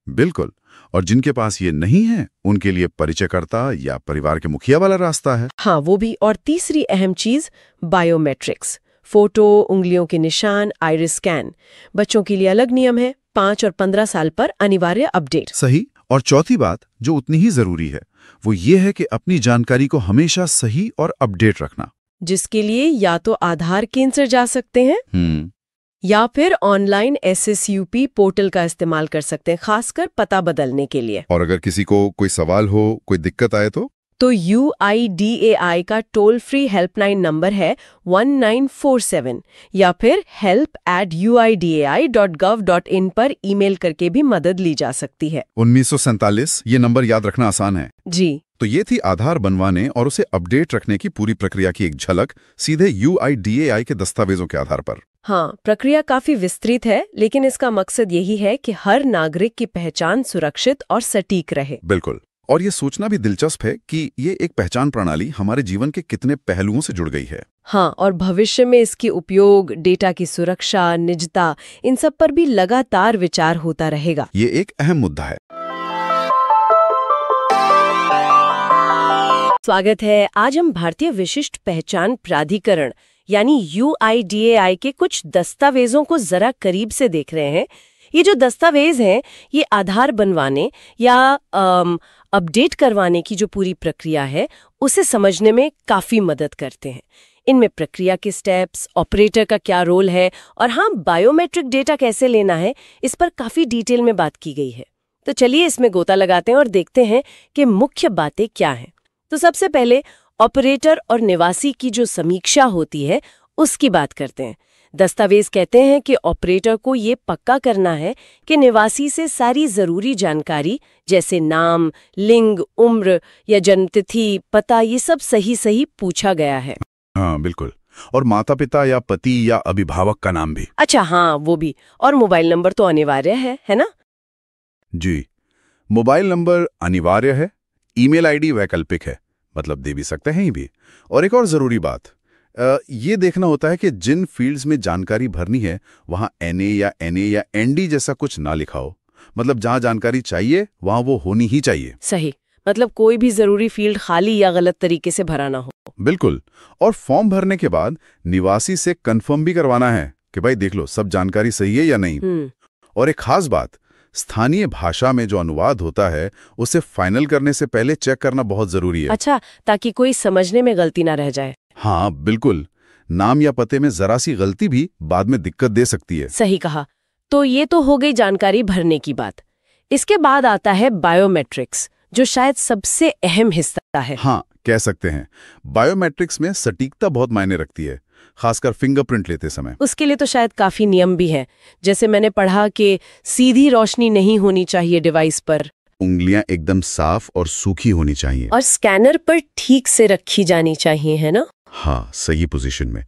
बिल्कुल। और जिनके पास ये नहीं है, उनके लिए परिचयकर्ता या परिवार के मुखिया वाला रास्ता है। हाँ, वो भी। और तीसरी अहम चीज, बायोमेट्रिक्स, फोटो, उंगलियों के निशान, आइरिस स्कैन। बच्चों के लिए अलग नियम है, 5 और 15 साल पर अनिवार्य अपडेट। सही। और चौथी बात, जो उतनी ही जरूरी है, वो ये है कि अपनी जानकारी को हमेशा सही और अपडेट रखना। जिसके लिए या तो आधार केंद्र जा सकते हैं या फिर ऑनलाइन SSUP पोर्टल का इस्तेमाल कर सकते हैं, खासकर पता बदलने के लिए। और अगर किसी को कोई सवाल हो, कोई दिक्कत आए तो UIDAI का टोल फ्री हेल्पलाइन नंबर है 1947, या फिर help@uidai.gov.in पर ईमेल करके भी मदद ली जा सकती है। 1947, ये नंबर याद रखना आसान है। जी। तो ये थी आधार बनवाने और उसे अपडेट रखने की पूरी प्रक्रिया की एक झलक, सीधे UIDAI के दस्तावेजों के आधार पर। हाँ, प्रक्रिया काफी विस्तृत है, लेकिन इसका मकसद यही है कि हर नागरिक की पहचान सुरक्षित और सटीक रहे। बिल्कुल। और ये सोचना भी दिलचस्प है कि ये एक पहचान प्रणाली हमारे जीवन के कितने पहलुओं से जुड़ गई है। हाँ, और भविष्य में इसकी उपयोग, डेटा की सुरक्षा, निजता, इन सब पर भी लगातार विचार होता रहेगा। ये एक अहम मुद्दा है। स्वागत है। आज हम भारतीय विशिष्ट पहचान प्राधिकरण यानी UIDAI के कुछ दस्तावेजों को जरा करीब से देख रहे हैं। ये जो दस्तावेज हैं, ये आधार बनवाने या अपडेट करवाने की जो पूरी प्रक्रिया है, उसे समझने में काफी मदद करते हैं। इनमें प्रक्रिया के स्टेप्स, ऑपरेटर का क्या रोल है, और हाँ, बायोमेट्रिक डेटा कैसे लेना है, इस पर काफी डिटेल में बात की गई है। तो चलिए इसमें गोता लगाते हैं और देखते हैं कि मुख्य बातें क्या हैं। तो सबसे पहले ऑपरेटर और निवासी की जो समीक्षा होती है, उसकी बात करते हैं। दस्तावेज कहते हैं कि ऑपरेटर को ये पक्का करना है कि निवासी से सारी जरूरी जानकारी, जैसे नाम, लिंग, उम्र या जन्मतिथि, पता, ये सब सही सही पूछा गया है। हाँ, बिल्कुल। और माता पिता या पति या अभिभावक का नाम भी। अच्छा, हाँ, वो भी। और मोबाइल नंबर तो अनिवार्य है ना? जी, मोबाइल नंबर अनिवार्य है। ईमेल आईडी वैकल्पिक है, मतलब दे भी सकते हैं ही भी। और एक और जरूरी बात, ये देखना होता है कि जिन फील्ड्स में जानकारी भरनी है, वहां NA या ND जैसा कुछ ना लिखा हो। मतलब जहां जानकारी चाहिए, वहां वो होनी ही चाहिए। सही। मतलब कोई भी जरूरी फील्ड खाली या गलत तरीके से भरा ना हो। बिल्कुल। और फॉर्म भरने के बाद निवासी से कंफर्म भी करवाना है कि भाई देख लो, सब जानकारी सही है या नहीं। और एक खास बात, स्थानीय भाषा में जो अनुवाद होता है, उसे फाइनल करने से पहले चेक करना बहुत जरूरी है। अच्छा, ताकि कोई समझने में गलती ना रह जाए। हाँ, बिल्कुल। नाम या पते में जरा सी गलती भी बाद में दिक्कत दे सकती है। सही कहा। तो ये तो हो गई जानकारी भरने की बात। इसके बाद आता है बायोमेट्रिक्स, जो शायद सबसे अहम हिस्सा है। हाँ, कह सकते हैं। बायोमेट्रिक्स में सटीकता बहुत मायने रखती है, खासकर फिंगरप्रिंट लेते समय। उसके लिए तो शायद काफी नियम भी हैं। जैसे मैंने पढ़ा कि सीधी रोशनी नहीं होनी चाहिए डिवाइस पर, उंगलियां एकदम साफ और सूखी होनी चाहिए। और स्कैनर पर ठीक से रखी जानी चाहिए, है ना? हाँ, सही पोजीशन में।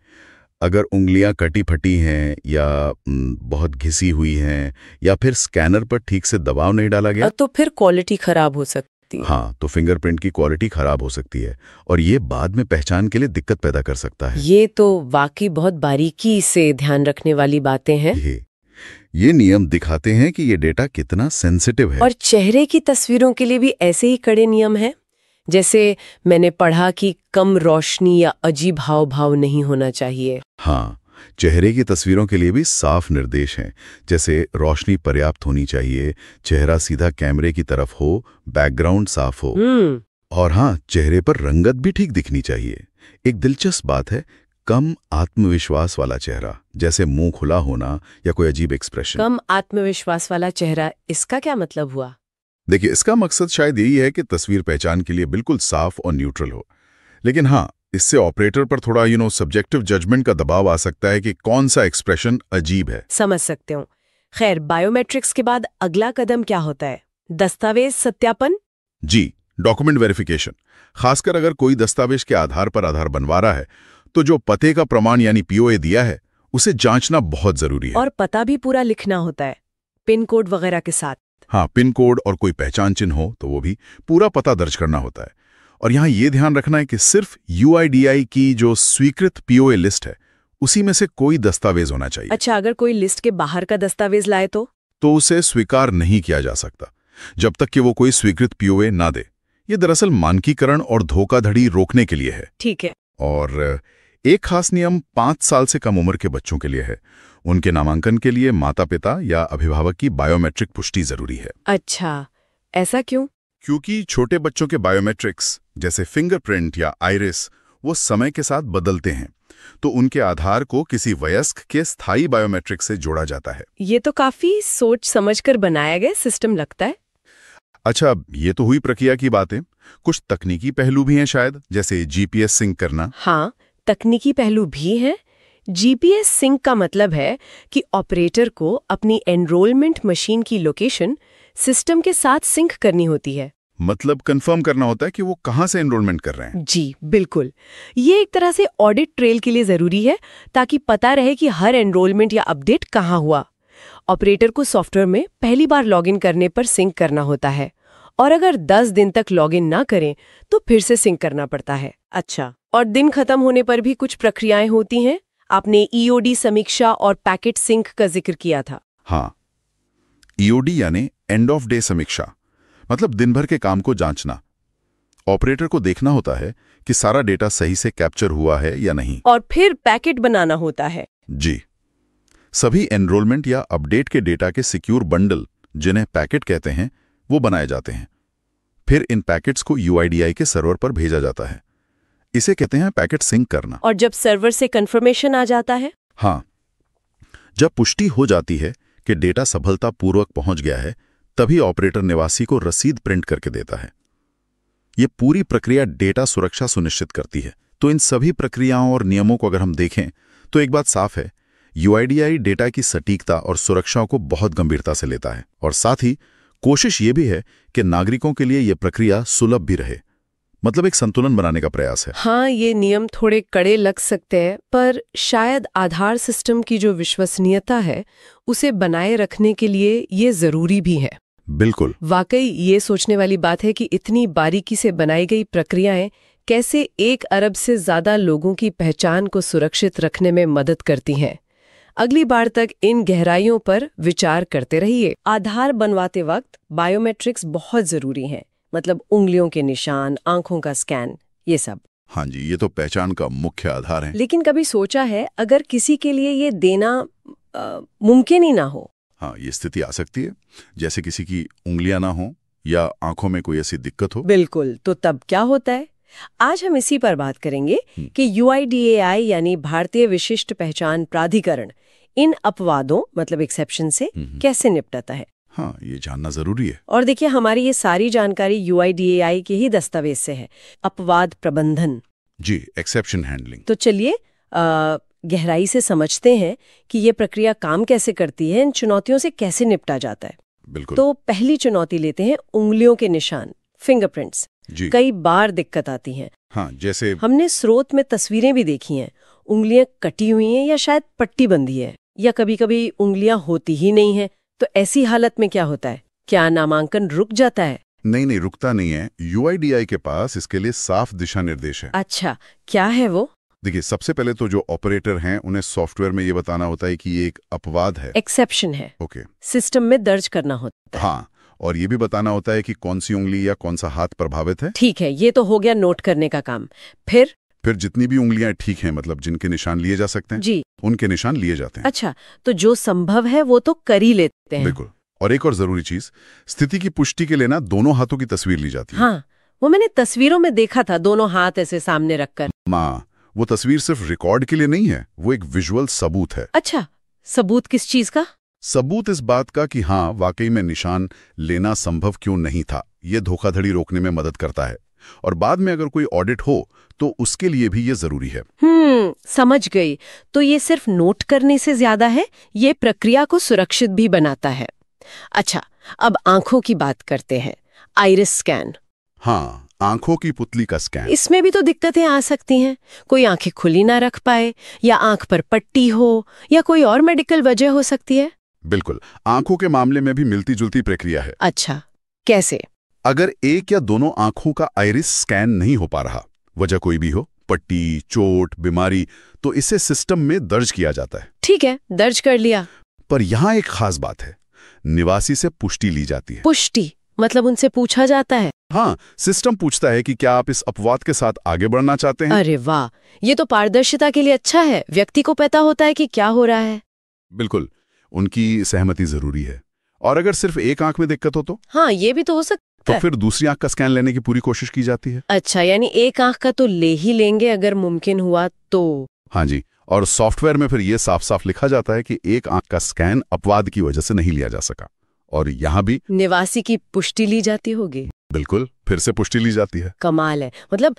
अगर उंगलियां कटी फटी हैं या बहुत घिसी हुई हैं या फिर स्कैनर पर ठीक से दबाव नहीं डाला गया, तो फिर क्वालिटी खराब हो सकती है। हाँ, तो फिंगरप्रिंट की क्वालिटी खराब हो सकती है और ये बाद में पहचान के लिए दिक्कत पैदा कर सकता है। ये तो वाकई बहुत बारीकी से ध्यान रखने वाली बातें हैं। ये नियम दिखाते हैं कि ये डेटा कितना सेंसिटिव है। और चेहरे की तस्वीरों के लिए भी ऐसे ही कड़े नियम हैं। जैसे मैंने पढ़ा कि कम रोशनी या अजीब हाव भाव नहीं होना चाहिए। हाँ, चेहरे की तस्वीरों के लिए भी साफ निर्देश हैं, जैसे रोशनी पर्याप्त होनी चाहिए, चेहरा सीधा कैमरे की तरफ हो, बैकग्राउंड साफ हो, और हाँ, चेहरे पर रंगत भी ठीक दिखनी चाहिए। एक दिलचस्प बात है, कम आत्मविश्वास वाला चेहरा, जैसे मुंह खुला होना या कोई अजीब एक्सप्रेशन। कम आत्मविश्वास वाला चेहरा, इसका क्या मतलब हुआ? देखिए, इसका मकसद शायद यही है कि तस्वीर पहचान के लिए बिल्कुल साफ और न्यूट्रल हो, लेकिन हाँ, इससे ऑपरेटर पर थोड़ा सब्जेक्टिव जजमेंट का दबाव आ सकता है कि कौन सा एक्सप्रेशन अजीब है। समझ सकते हो। खैर, बायोमेट्रिक्स के बाद अगला कदम क्या होता है? दस्तावेज सत्यापन? जी, डॉक्यूमेंट वेरिफिकेशन। खासकर अगर कोई दस्तावेज के आधार पर आधार बनवा रहा है, तो जो पते का प्रमाण यानी पीओए दिया है, उसे जांचना बहुत जरूरी है। और पता भी पूरा लिखना होता है, पिन कोड वगैरह के साथ। हाँ, पिन कोड और कोई पहचान चिन्ह हो तो वो भी, पूरा पता दर्ज करना होता है। और यहाँ ये ध्यान रखना है कि सिर्फ यूआईडीआई की जो स्वीकृत पीओए लिस्ट है, उसी में से कोई दस्तावेज होना चाहिए। अच्छा, अगर कोई लिस्ट के बाहर का दस्तावेज लाए तो उसे स्वीकार नहीं किया जा सकता, जब तक कि वो कोई स्वीकृत पीओए ना दे। ये दरअसल मानकीकरण और धोखाधड़ी रोकने के लिए है। ठीक है। और एक खास नियम 5 साल से कम उम्र के बच्चों के लिए है। उनके नामांकन के लिए माता पिता या अभिभावक की बायोमेट्रिक पुष्टि जरूरी है। अच्छा, ऐसा क्यों? क्योंकि छोटे बच्चों के बायोमेट्रिक्स जैसे फिंगरप्रिंट या आइरिस वो समय के साथ बदलते हैं, तो उनके आधार को किसी वयस्क के स्थायी बायोमेट्रिक से जोड़ा जाता है। ये तो काफी सोच समझकर बनाया गया सिस्टम लगता है। अच्छा, ये तो हुई प्रक्रिया की बातें। कुछ तकनीकी पहलू भी हैं शायद, जैसे जीपीएस सिंक करना। हाँ, तकनीकी पहलू भी हैं। जीपीएस सिंक का मतलब है कि ऑपरेटर को अपनी एनरोलमेंट मशीन की लोकेशन सिस्टम के साथ सिंक करनी होती है। मतलब कंफर्म करना होता है कि वो कहाँ से एनरोलमेंट कर रहे हैं। जी बिल्कुल, ये एक तरह से ऑडिट ट्रेल के लिए जरूरी है, ताकि पता रहे कि हर एनरोलमेंट या अपडेट कहाँ हुआ। ऑपरेटर को सॉफ्टवेयर में पहली बार लॉगिन करने पर सिंक करना होता है, और अगर 10 दिन तक लॉगिन ना करें तो फिर से सिंक करना पड़ता है। अच्छा, और दिन खत्म होने पर भी कुछ प्रक्रियाएं होती हैं। आपने ईओडी समीक्षा और पैकेट सिंक का जिक्र किया था। हाँ, ईओडी यानी एंड ऑफ डे समीक्षा, मतलब दिन भर के काम को जांचना। ऑपरेटर को देखना होता है कि सारा डेटा सही से कैप्चर हुआ है या नहीं, और फिर पैकेट बनाना होता है। जी, सभी एनरोलमेंट या अपडेट के डेटा के सिक्योर बंडल, जिन्हें पैकेट कहते हैं, वो बनाए जाते हैं। फिर इन पैकेट्स को यूआईडीआई के सर्वर पर भेजा जाता है। इसे कहते हैं पैकेट सिंक करना। और जब सर्वर से कंफर्मेशन आ जाता है? हाँ, जब पुष्टि हो जाती है कि डेटा सफलतापूर्वक पहुंच गया है, तभी ऑपरेटर निवासी को रसीद प्रिंट करके देता है। ये पूरी प्रक्रिया डेटा सुरक्षा सुनिश्चित करती है। तो इन सभी प्रक्रियाओं और नियमों को अगर हम देखें तो एक बात साफ है, यूआईडीआई डेटा की सटीकता और सुरक्षा को बहुत गंभीरता से लेता है, और साथ ही कोशिश ये भी है कि नागरिकों के लिए यह प्रक्रिया सुलभ भी रहे। मतलब एक संतुलन बनाने का प्रयास है। हाँ, ये नियम थोड़े कड़े लग सकते हैं, पर शायद आधार सिस्टम की जो विश्वसनीयता है उसे बनाए रखने के लिए ये जरूरी भी है। बिल्कुल, वाकई ये सोचने वाली बात है कि इतनी बारीकी से बनाई गई प्रक्रियाएं कैसे 1 अरब से ज्यादा लोगों की पहचान को सुरक्षित रखने में मदद करती हैं। अगली बार तक इन गहराइयों पर विचार करते रहिए। आधार बनवाते वक्त बायोमेट्रिक्स बहुत जरूरी हैं, मतलब उंगलियों के निशान, आंखों का स्कैन, ये सब। हाँ जी, ये तो पहचान का मुख्य आधार है। लेकिन कभी सोचा है अगर किसी के लिए ये देना मुमकिन ही ना हो? हाँ, ये स्थिति आ सकती है, जैसे किसी की उंगलियां ना हो या आंखों में कोई ऐसी दिक्कत हो। बिल्कुल, तो तब क्या होता है? आज हम इसी पर बात करेंगे कि यूआईडीएआई यानी भारतीय विशिष्ट पहचान प्राधिकरण इन अपवादों, मतलब एक्सेप्शन से कैसे निपटता है। हाँ, ये जानना जरूरी है। और देखिए, हमारी ये सारी जानकारी यूआईडीएआई के ही दस्तावेज से है, अपवाद प्रबंधन। जी, एक्सेप्शन हैंडलिंग। तो चलिए गहराई से समझते हैं कि ये प्रक्रिया काम कैसे करती है, इन चुनौतियों से कैसे निपटा जाता है। बिल्कुल। तो पहली चुनौती लेते हैं उंगलियों के निशान, फिंगरप्रिंट्स। कई बार दिक्कत आती है। हाँ, जैसे हमने स्रोत में तस्वीरें भी देखी हैं, उंगलियां कटी हुई हैं या शायद पट्टी बंधी है, या कभी कभी उंगलियां होती ही नहीं है। तो ऐसी हालत में क्या होता है? क्या नामांकन रुक जाता है? नहीं, रुकता नहीं है। यूआईडीआई के पास इसके लिए साफ दिशा निर्देश है। अच्छा, क्या है वो? देखिए, सबसे पहले तो जो ऑपरेटर हैं उन्हें सॉफ्टवेयर में ये बताना होता है कि ये एक अपवाद है, एक्सेप्शन है। ओके। सिस्टम में दर्ज करना होता है। हाँ, और ये भी बताना होता है कि कौन सी उंगली या कौन सा हाथ प्रभावित है। ठीक है, ये तो हो गया नोट करने का काम। फिर जितनी भी उंगलियां ठीक हैं, मतलब जिनके निशान लिए जा सकते हैं जी, उनके निशान लिए जाते हैं। अच्छा, तो जो संभव है वो तो कर ही लेते हैं। बिल्कुल। और एक और जरूरी चीज, स्थिति की पुष्टि के लिए ना दोनों हाथों की तस्वीर ली जाती है। हाँ, वो मैंने तस्वीरों में देखा था, दोनों हाथ ऐसे सामने रखकर। माँ, वो तस्वीर सिर्फ रिकॉर्ड के लिए नहीं है, वो एक विजुअल सबूत है। अच्छा, सबूत किस चीज का? सबूत इस बात का कि हाँ, वाकई में निशान लेना संभव क्यों नहीं था। ये धोखाधड़ी रोकने में मदद करता है, और बाद में अगर कोई ऑडिट हो तो उसके लिए भी ये जरूरी है। समझ गई। तो ये सिर्फ नोट करने से ज्यादा है, ये प्रक्रिया को सुरक्षित भी बनाता है। अच्छा, अब आंखों की बात करते हैं। Iris scan. हाँ, आंखों की पुतली का स्कैन। इसमें भी तो दिक्कतें आ सकती हैं। कोई आंखें खुली ना रख पाए, या आंख पर पट्टी हो, या कोई और मेडिकल वजह हो सकती है। बिल्कुल, आंखों के मामले में भी मिलती जुलती प्रक्रिया है। अच्छा, कैसे? अगर एक या दोनों आंखों का आइरिस स्कैन नहीं हो पा रहा, वजह कोई भी हो, पट्टी, चोट, बीमारी, तो इसे सिस्टम में दर्ज किया जाता है। ठीक है, दर्ज कर लिया। पर यहाँ एक खास बात है, निवासी से पुष्टि ली जाती है। पुष्टि मतलब उनसे पूछा जाता है? हाँ, सिस्टम पूछता है कि क्या आप इस अपवाद के साथ आगे बढ़ना चाहते हैं। अरे वाह, ये तो पारदर्शिता के लिए अच्छा है। व्यक्ति को पता होता है कि क्या हो रहा है। बिल्कुल, उनकी सहमति जरूरी है। और अगर सिर्फ एक आंख में दिक्कत हो तो? हाँ, ये भी तो हो सकता तो है। फिर दूसरी आंख का स्कैन लेने की पूरी कोशिश की जाती है। अच्छा, यानी एक आंख का तो ले ही लेंगे अगर मुमकिन हुआ तो। हाँ जी, और सॉफ्टवेयर में फिर ये साफ साफ लिखा जाता है कि एक आंख का स्कैन अपवाद की वजह से नहीं लिया जा सका। और यहाँ भी निवासी की पुष्टि ली जाती होगी। बिल्कुल, फिर से पुष्टि ली जाती है। कमाल है। मतलब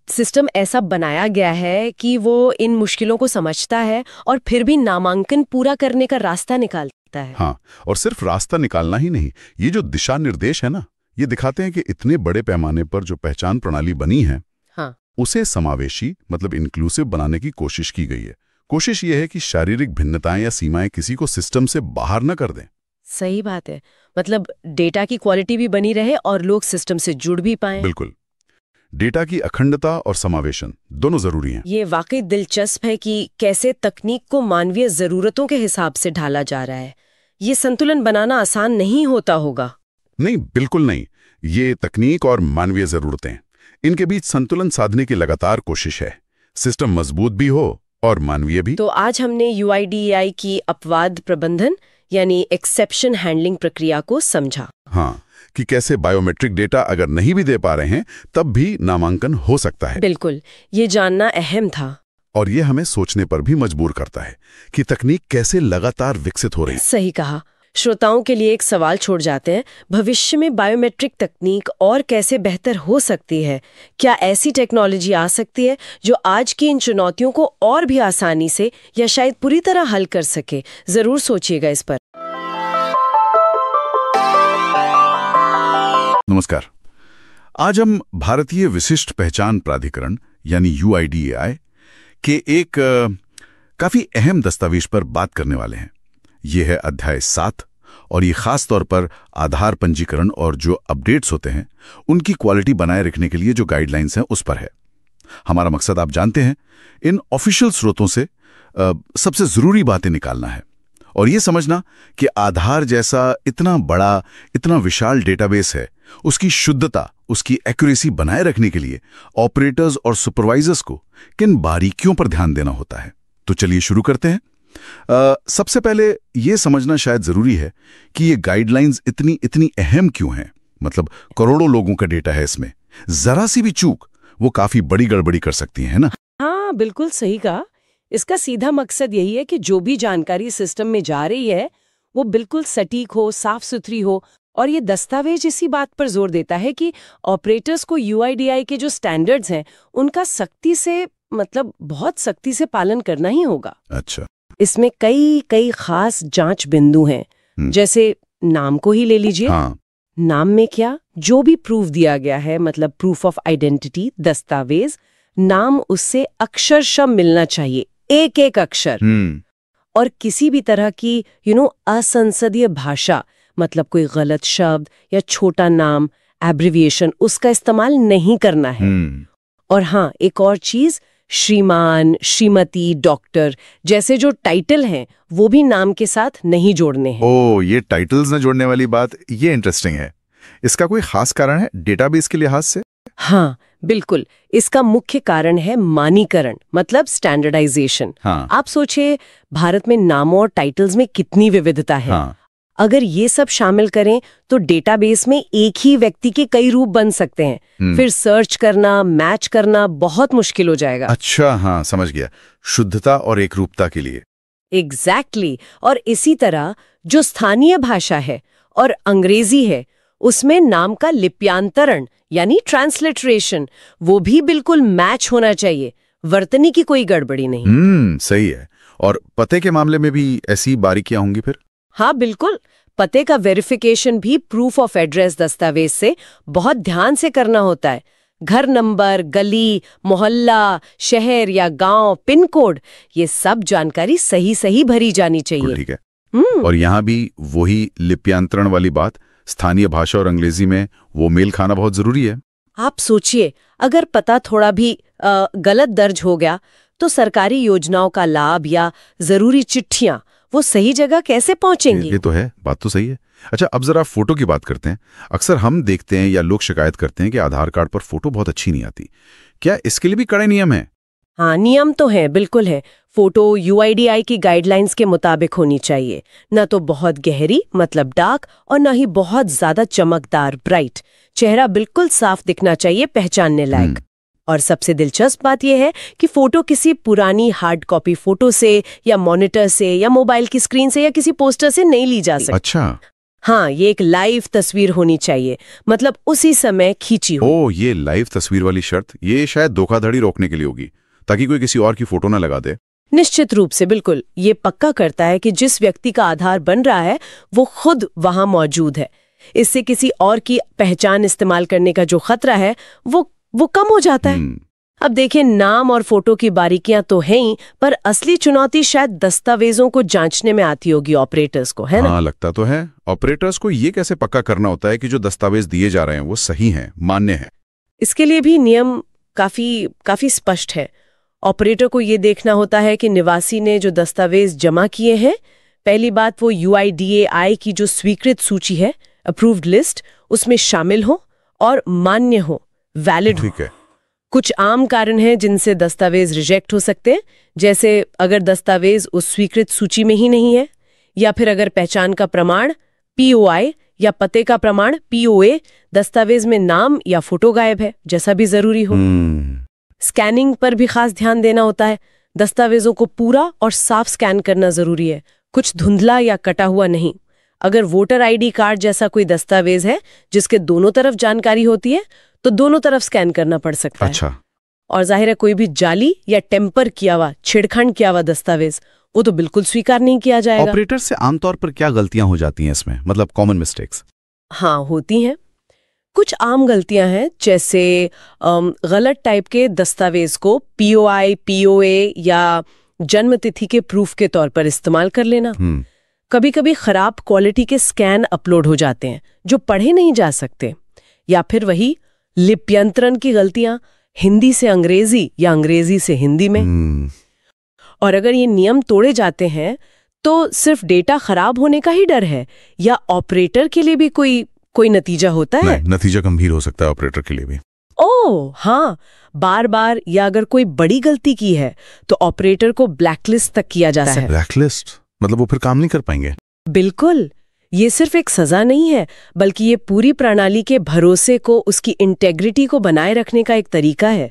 सिस्टम ऐसा बनाया गया है कि वो इन मुश्किलों को समझता है और फिर भी नामांकन पूरा करने का रास्ता निकालता है। हाँ, और सिर्फ रास्ता निकालना ही नहीं, ये जो दिशा निर्देश है ना, ये दिखाते हैं कि इतने बड़े पैमाने पर जो पहचान प्रणाली बनी है, हाँ, उसे समावेशी मतलब इंक्लूसिव बनाने की कोशिश की गई है। कोशिश ये है कि शारीरिक भिन्नताएं या सीमाएं किसी को सिस्टम से बाहर न कर दें। सही बात है। मतलब डेटा की क्वालिटी भी बनी रहे और लोग सिस्टम से जुड़ भी पाएं। बिल्कुल, डेटा की अखंडता और समावेशन दोनों जरूरी हैं। ये वाकई दिलचस्प है कि कैसे तकनीक को मानवीय जरूरतों के हिसाब से ढाला जा रहा है। ये संतुलन बनाना आसान नहीं होता होगा। नहीं, बिल्कुल नहीं। ये तकनीक और मानवीय जरूरतें, इनके बीच संतुलन साधने की लगातार कोशिश है। सिस्टम मजबूत भी हो और मानवीय भी। तो आज हमने यूआईडीएआई की अपवाद प्रबंधन यानी एक्सेप्शन हैंडलिंग प्रक्रिया को समझा। हाँ, कि कैसे बायोमेट्रिक डेटा अगर नहीं भी दे पा रहे हैं तब भी नामांकन हो सकता है। बिल्कुल, ये जानना अहम था। और ये हमें सोचने पर भी मजबूर करता है कि तकनीक कैसे लगातार विकसित हो रही है। सही कहा। श्रोताओं के लिए एक सवाल छोड़ जाते हैं, भविष्य में बायोमेट्रिक तकनीक और कैसे बेहतर हो सकती है? क्या ऐसी टेक्नोलॉजी आ सकती है जो आज की इन चुनौतियों को और भी आसानी से या शायद पूरी तरह हल कर सके? जरूर सोचिएगा इस पर। नमस्कार। आज हम भारतीय विशिष्ट पहचान प्राधिकरण यानी यूआईडीएआई के एक काफी अहम दस्तावेज पर बात करने वाले हैं। ये है अध्याय 7 और ये खास तौर पर आधार पंजीकरण और जो अपडेट्स होते हैं उनकी क्वालिटी बनाए रखने के लिए जो गाइडलाइंस हैं उस पर है। हमारा मकसद आप जानते हैं, इन ऑफिशियल स्रोतों से सबसे जरूरी बातें निकालना है और ये समझना कि आधार जैसा इतना बड़ा, इतना विशाल डेटाबेस है, उसकी शुद्धता, उसकी एक्यूरेसी बनाए रखने के लिए ऑपरेटर्स और सुपरवाइजर्स को किन बारीकियों पर ध्यान देना होता है। तो चलिए शुरू करते हैं। सबसे पहले ये समझना शायद जरूरी है कि ये गाइडलाइंस इतनी अहम क्यों हैं। मतलब करोड़ों लोगों का डेटा है इसमें, जरा सी भी चूक वो काफी बड़ी गड़बड़ी कर सकती है ना। हाँ, बिल्कुल सही कहा। इसका सीधा मकसद यही है कि जो भी जानकारी सिस्टम में जा रही है वो बिल्कुल सटीक हो, साफ सुथरी हो। और ये दस्तावेज इसी बात पर जोर देता है कि ऑपरेटर्स को यूआईडीएआई के जो स्टैंडर्ड्स हैं उनका सख्ती से, मतलब बहुत सख्ती से पालन करना ही होगा। अच्छा। इसमें कई खास जांच बिंदु हैं, जैसे नाम को ही ले लीजिए। हाँ। नाम में क्या, जो भी प्रूफ दिया गया है, मतलब प्रूफ ऑफ आइडेंटिटी, दस्तावेज, नाम उससे अक्षरशः मिलना चाहिए, एक एक अक्षर। और किसी भी तरह की असंसदीय भाषा, मतलब कोई गलत शब्द या छोटा नाम, एब्रिविएशन, उसका इस्तेमाल नहीं करना है। और हाँ, एक और चीज, श्रीमान, श्रीमती, डॉक्टर जैसे जो टाइटल हैं वो भी नाम के साथ नहीं जोड़ने हैं। ओ, ये टाइटल्स न जोड़ने वाली बात, ये इंटरेस्टिंग है। इसका कोई खास कारण है डेटाबेस के लिहाज से? हाँ बिल्कुल, इसका मुख्य कारण है मानीकरण, मतलब स्टैंडर्डाइजेशन। हाँ। आप सोचिए, भारत में नामों और टाइटल्स में कितनी विविधता है। हाँ। अगर ये सब शामिल करें तो डेटाबेस में एक ही व्यक्ति के कई रूप बन सकते हैं। फिर सर्च करना, मैच करना बहुत मुश्किल हो जाएगा। अच्छा, हाँ समझ गया। शुद्धता और एकरूपता के लिए। एग्जैक्टली। और इसी तरह जो स्थानीय भाषा है और अंग्रेजी है, उसमें नाम का लिप्यांतरण यानी ट्रांसलिटरेशन, वो भी बिल्कुल मैच होना चाहिए, वर्तनी की कोई गड़बड़ी नहीं। सही है। और पते के मामले में भी ऐसी बारीकियां होंगी फिर? हाँ बिल्कुल, पते का वेरिफिकेशन भी प्रूफ ऑफ एड्रेस दस्तावेज से बहुत ध्यान से करना होता है। घर नंबर, गली, मोहल्ला, शहर या गांव, पिन कोड, ये सब जानकारी सही सही भरी जानी चाहिए। ठीक है। और यहाँ भी वही लिप्यांतरण वाली बात, स्थानीय भाषा और अंग्रेजी में वो मेल खाना बहुत जरूरी है। आप सोचिए, अगर पता थोड़ा भी गलत दर्ज हो गया तो सरकारी योजनाओं का लाभ या जरूरी चिट्ठियां वो सही जगह कैसे पहुंचेंगी? ये तो है, बात तो सही है। अच्छा, अब जरा फोटो की बात करते हैं। अक्सर हम देखते हैं या लोग शिकायत करते हैं कि आधार कार्ड पर फोटो बहुत अच्छी नहीं आती। क्या इसके लिए भी कड़े नियम हैं? हाँ, नियम तो है, बिल्कुल है। फोटो यूआईडीआई की गाइडलाइंस के मुताबिक होनी चाहिए, न तो बहुत गहरी मतलब डार्क, और न ही बहुत ज्यादा चमकदार ब्राइट। चेहरा बिल्कुल साफ दिखना चाहिए, पहचानने लायक। और सबसे दिलचस्प बात यह है कि फोटो किसी पुरानी हार्ड कॉपी फोटो से या मॉनिटर से या मोबाइल की स्क्रीन से या किसी पोस्टर से नहीं ली जा सकती। अच्छा। हाँ, ये एक लाइव तस्वीर होनी चाहिए, मतलब उसी समय खींची हो। ओ, ये लाइव तस्वीर वाली शर्त, ये शायद धोखाधड़ी रोकने के लिए होगी, ताकि कोई किसी और की फोटो ना लगा दे। निश्चित रूप से, बिल्कुल। ये पक्का करता है कि जिस व्यक्ति का आधार बन रहा है वो खुद वहां मौजूद है। इससे किसी और की पहचान इस्तेमाल करने का जो खतरा है वो कम हो जाता है। अब देखिए, नाम और फोटो की बारीकियां तो हैं ही, पर असली चुनौती शायद दस्तावेजों को जांचने में आती होगी ऑपरेटर्स को, है ना? हाँ, लगता तो है। ऑपरेटर्स को ये कैसे पक्का करना होता है कि जो दस्तावेज दिए जा रहे हैं वो सही हैं, मान्य हैं? इसके लिए भी नियम काफी स्पष्ट है। ऑपरेटर को ये देखना होता है कि निवासी ने जो दस्तावेज जमा किए हैं, पहली बात वो यूआईडीएआई की जो स्वीकृत सूची है, अप्रूव्ड लिस्ट, उसमें शामिल हो और मान्य हो, वैलिड हो। ठीक है। कुछ आम कारण हैं जिनसे दस्तावेज रिजेक्ट हो सकते हैं, जैसे अगर दस्तावेज उस स्वीकृत सूची में ही नहीं है, या फिर अगर पहचान का प्रमाण पीओआई या पते का प्रमाण पीओए दस्तावेज में नाम या फोटो गायब है, जैसा भी जरूरी हो। स्कैनिंग पर भी खास ध्यान देना होता है। दस्तावेजों को पूरा और साफ स्कैन करना जरूरी है, कुछ धुंधला या कटा हुआ नहीं। अगर वोटर आईडी कार्ड जैसा कोई दस्तावेज है जिसके दोनों तरफ जानकारी होती है, तो दोनों तरफ स्कैन करना पड़ सकता है। अच्छा। और जाहिर है, कोई भी जाली या टेम्पर किया हुआ, छेड़खानी किया हुआ दस्तावेज वो तो बिल्कुल स्वीकार नहीं किया जाएगा। ऑपरेटर से आमतौर पर क्या गलतियां हो जाती हैं इसमें, मतलब कॉमन मिस्टेक्स? हाँ, होती हैं। कुछ आम गलतियां हैं, जैसे गलत टाइप के दस्तावेज को पीओआई, पीओए या जन्म तिथि के प्रूफ के तौर पर इस्तेमाल कर लेना। कभी कभी खराब क्वालिटी के स्कैन अपलोड हो जाते हैं जो पढ़े नहीं जा सकते। या फिर वही लिप्यंतरण की गलतियां, हिंदी से अंग्रेजी या अंग्रेजी से हिंदी में। और अगर ये नियम तोड़े जाते हैं तो सिर्फ डेटा खराब होने का ही डर है, या ऑपरेटर के लिए भी कोई नतीजा होता है? नहीं, नतीजा गंभीर हो सकता है ऑपरेटर के लिए भी। ओह हाँ, बार बार या अगर कोई बड़ी गलती की है तो ऑपरेटर को ब्लैकलिस्ट तक किया जा सकता है। ब्लैकलिस्ट मतलब वो फिर काम नहीं कर पाएंगे? बिल्कुल। ये सिर्फ एक सजा नहीं है, बल्कि ये पूरी प्रणाली के भरोसे को, उसकी इंटेग्रिटी को बनाए रखने का एक तरीका है।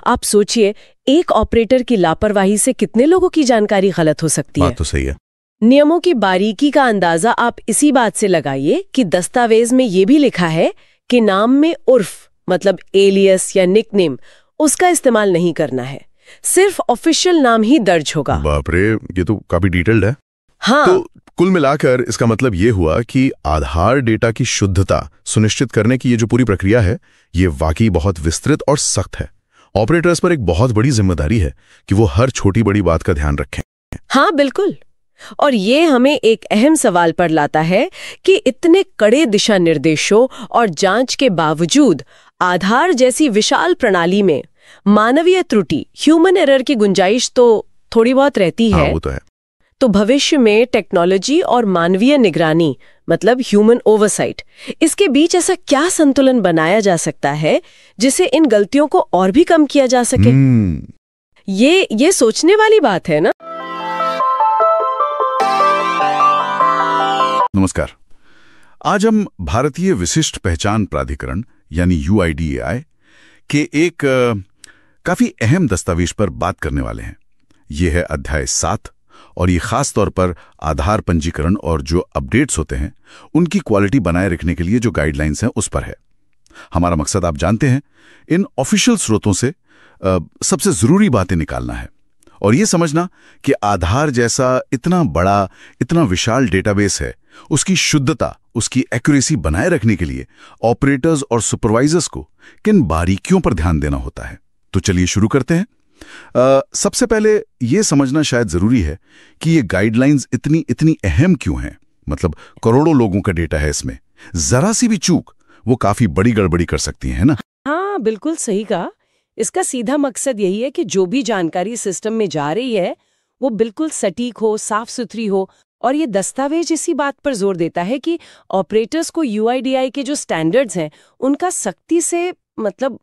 आप सोचिए, एक ऑपरेटर की लापरवाही से कितने लोगों की जानकारी गलत हो सकती है। बात तो सही है। नियमों की बारीकी का अंदाजा आप इसी बात से लगाइए कि दस्तावेज में ये भी लिखा है कि नाम में उर्फ मतलब एलियस या निकनेम, उसका इस्तेमाल नहीं करना है, सिर्फ ऑफिशियल नाम ही दर्ज होगा। बाप रे, ये तो काफी डिटेल्ड है। हाँ। तो कुल मिलाकर इसका मतलब ये हुआ कि आधार डेटा की शुद्धता सुनिश्चित करने की ये जो पूरी प्रक्रिया है, ये वाकई बहुत विस्तृत और सख्त है। ऑपरेटर्स पर एक बहुत बड़ी जिम्मेदारी है कि वो हर छोटी बड़ी बात का ध्यान रखें। हाँ बिल्कुल। और ये हमें एक अहम सवाल पर लाता है कि इतने कड़े दिशा निर्देशों और जांच के बावजूद आधार जैसी विशाल प्रणाली में मानवीय त्रुटि, ह्यूमन एरर की गुंजाइश तो थोड़ी बहुत रहती है। हाँ, वो तो है। तो भविष्य में टेक्नोलॉजी और मानवीय निगरानी, मतलब ह्यूमन ओवरसाइट, इसके बीच ऐसा क्या संतुलन बनाया जा सकता है जिससे इन गलतियों को और भी कम किया जा सके? ये सोचने वाली बात है ना। नमस्कार। आज हम भारतीय विशिष्ट पहचान प्राधिकरण यानी UIDAI के एक काफी अहम दस्तावेज पर बात करने वाले हैं। यह है अध्याय 7 और ये खास तौर पर आधार पंजीकरण और जो अपडेट्स होते हैं उनकी क्वालिटी बनाए रखने के लिए जो गाइडलाइंस हैं उस पर है। हमारा मकसद आप जानते हैं, इन ऑफिशियल स्रोतों से सबसे जरूरी बातें निकालना है और ये समझना कि आधार जैसा इतना बड़ा, इतना विशाल डेटाबेस है, उसकी शुद्धता, उसकी एक्यूरेसी बनाए रखने के लिए ऑपरेटर्स और सुपरवाइजर्स को किन बारीकियों पर ध्यान देना होता है। तो चलिए शुरू करते हैं। सबसे पहले ये समझना शायद जरूरी है कि ये गाइडलाइंस इतनी अहम क्यों हैं। मतलब करोड़ों लोगों का डेटा है, इसमें जरा सी भी चूक वो काफी बड़ी गड़बड़ी कर सकती है ना। हाँ बिल्कुल सही कहा। इसका सीधा मकसद यही है कि जो भी जानकारी सिस्टम में जा रही है वो बिल्कुल सटीक हो, साफ सुथरी हो। और ये दस्तावेज इसी बात पर जोर देता है कि ऑपरेटर्स को UIDAI के जो स्टैंडर्ड्स हैं उनका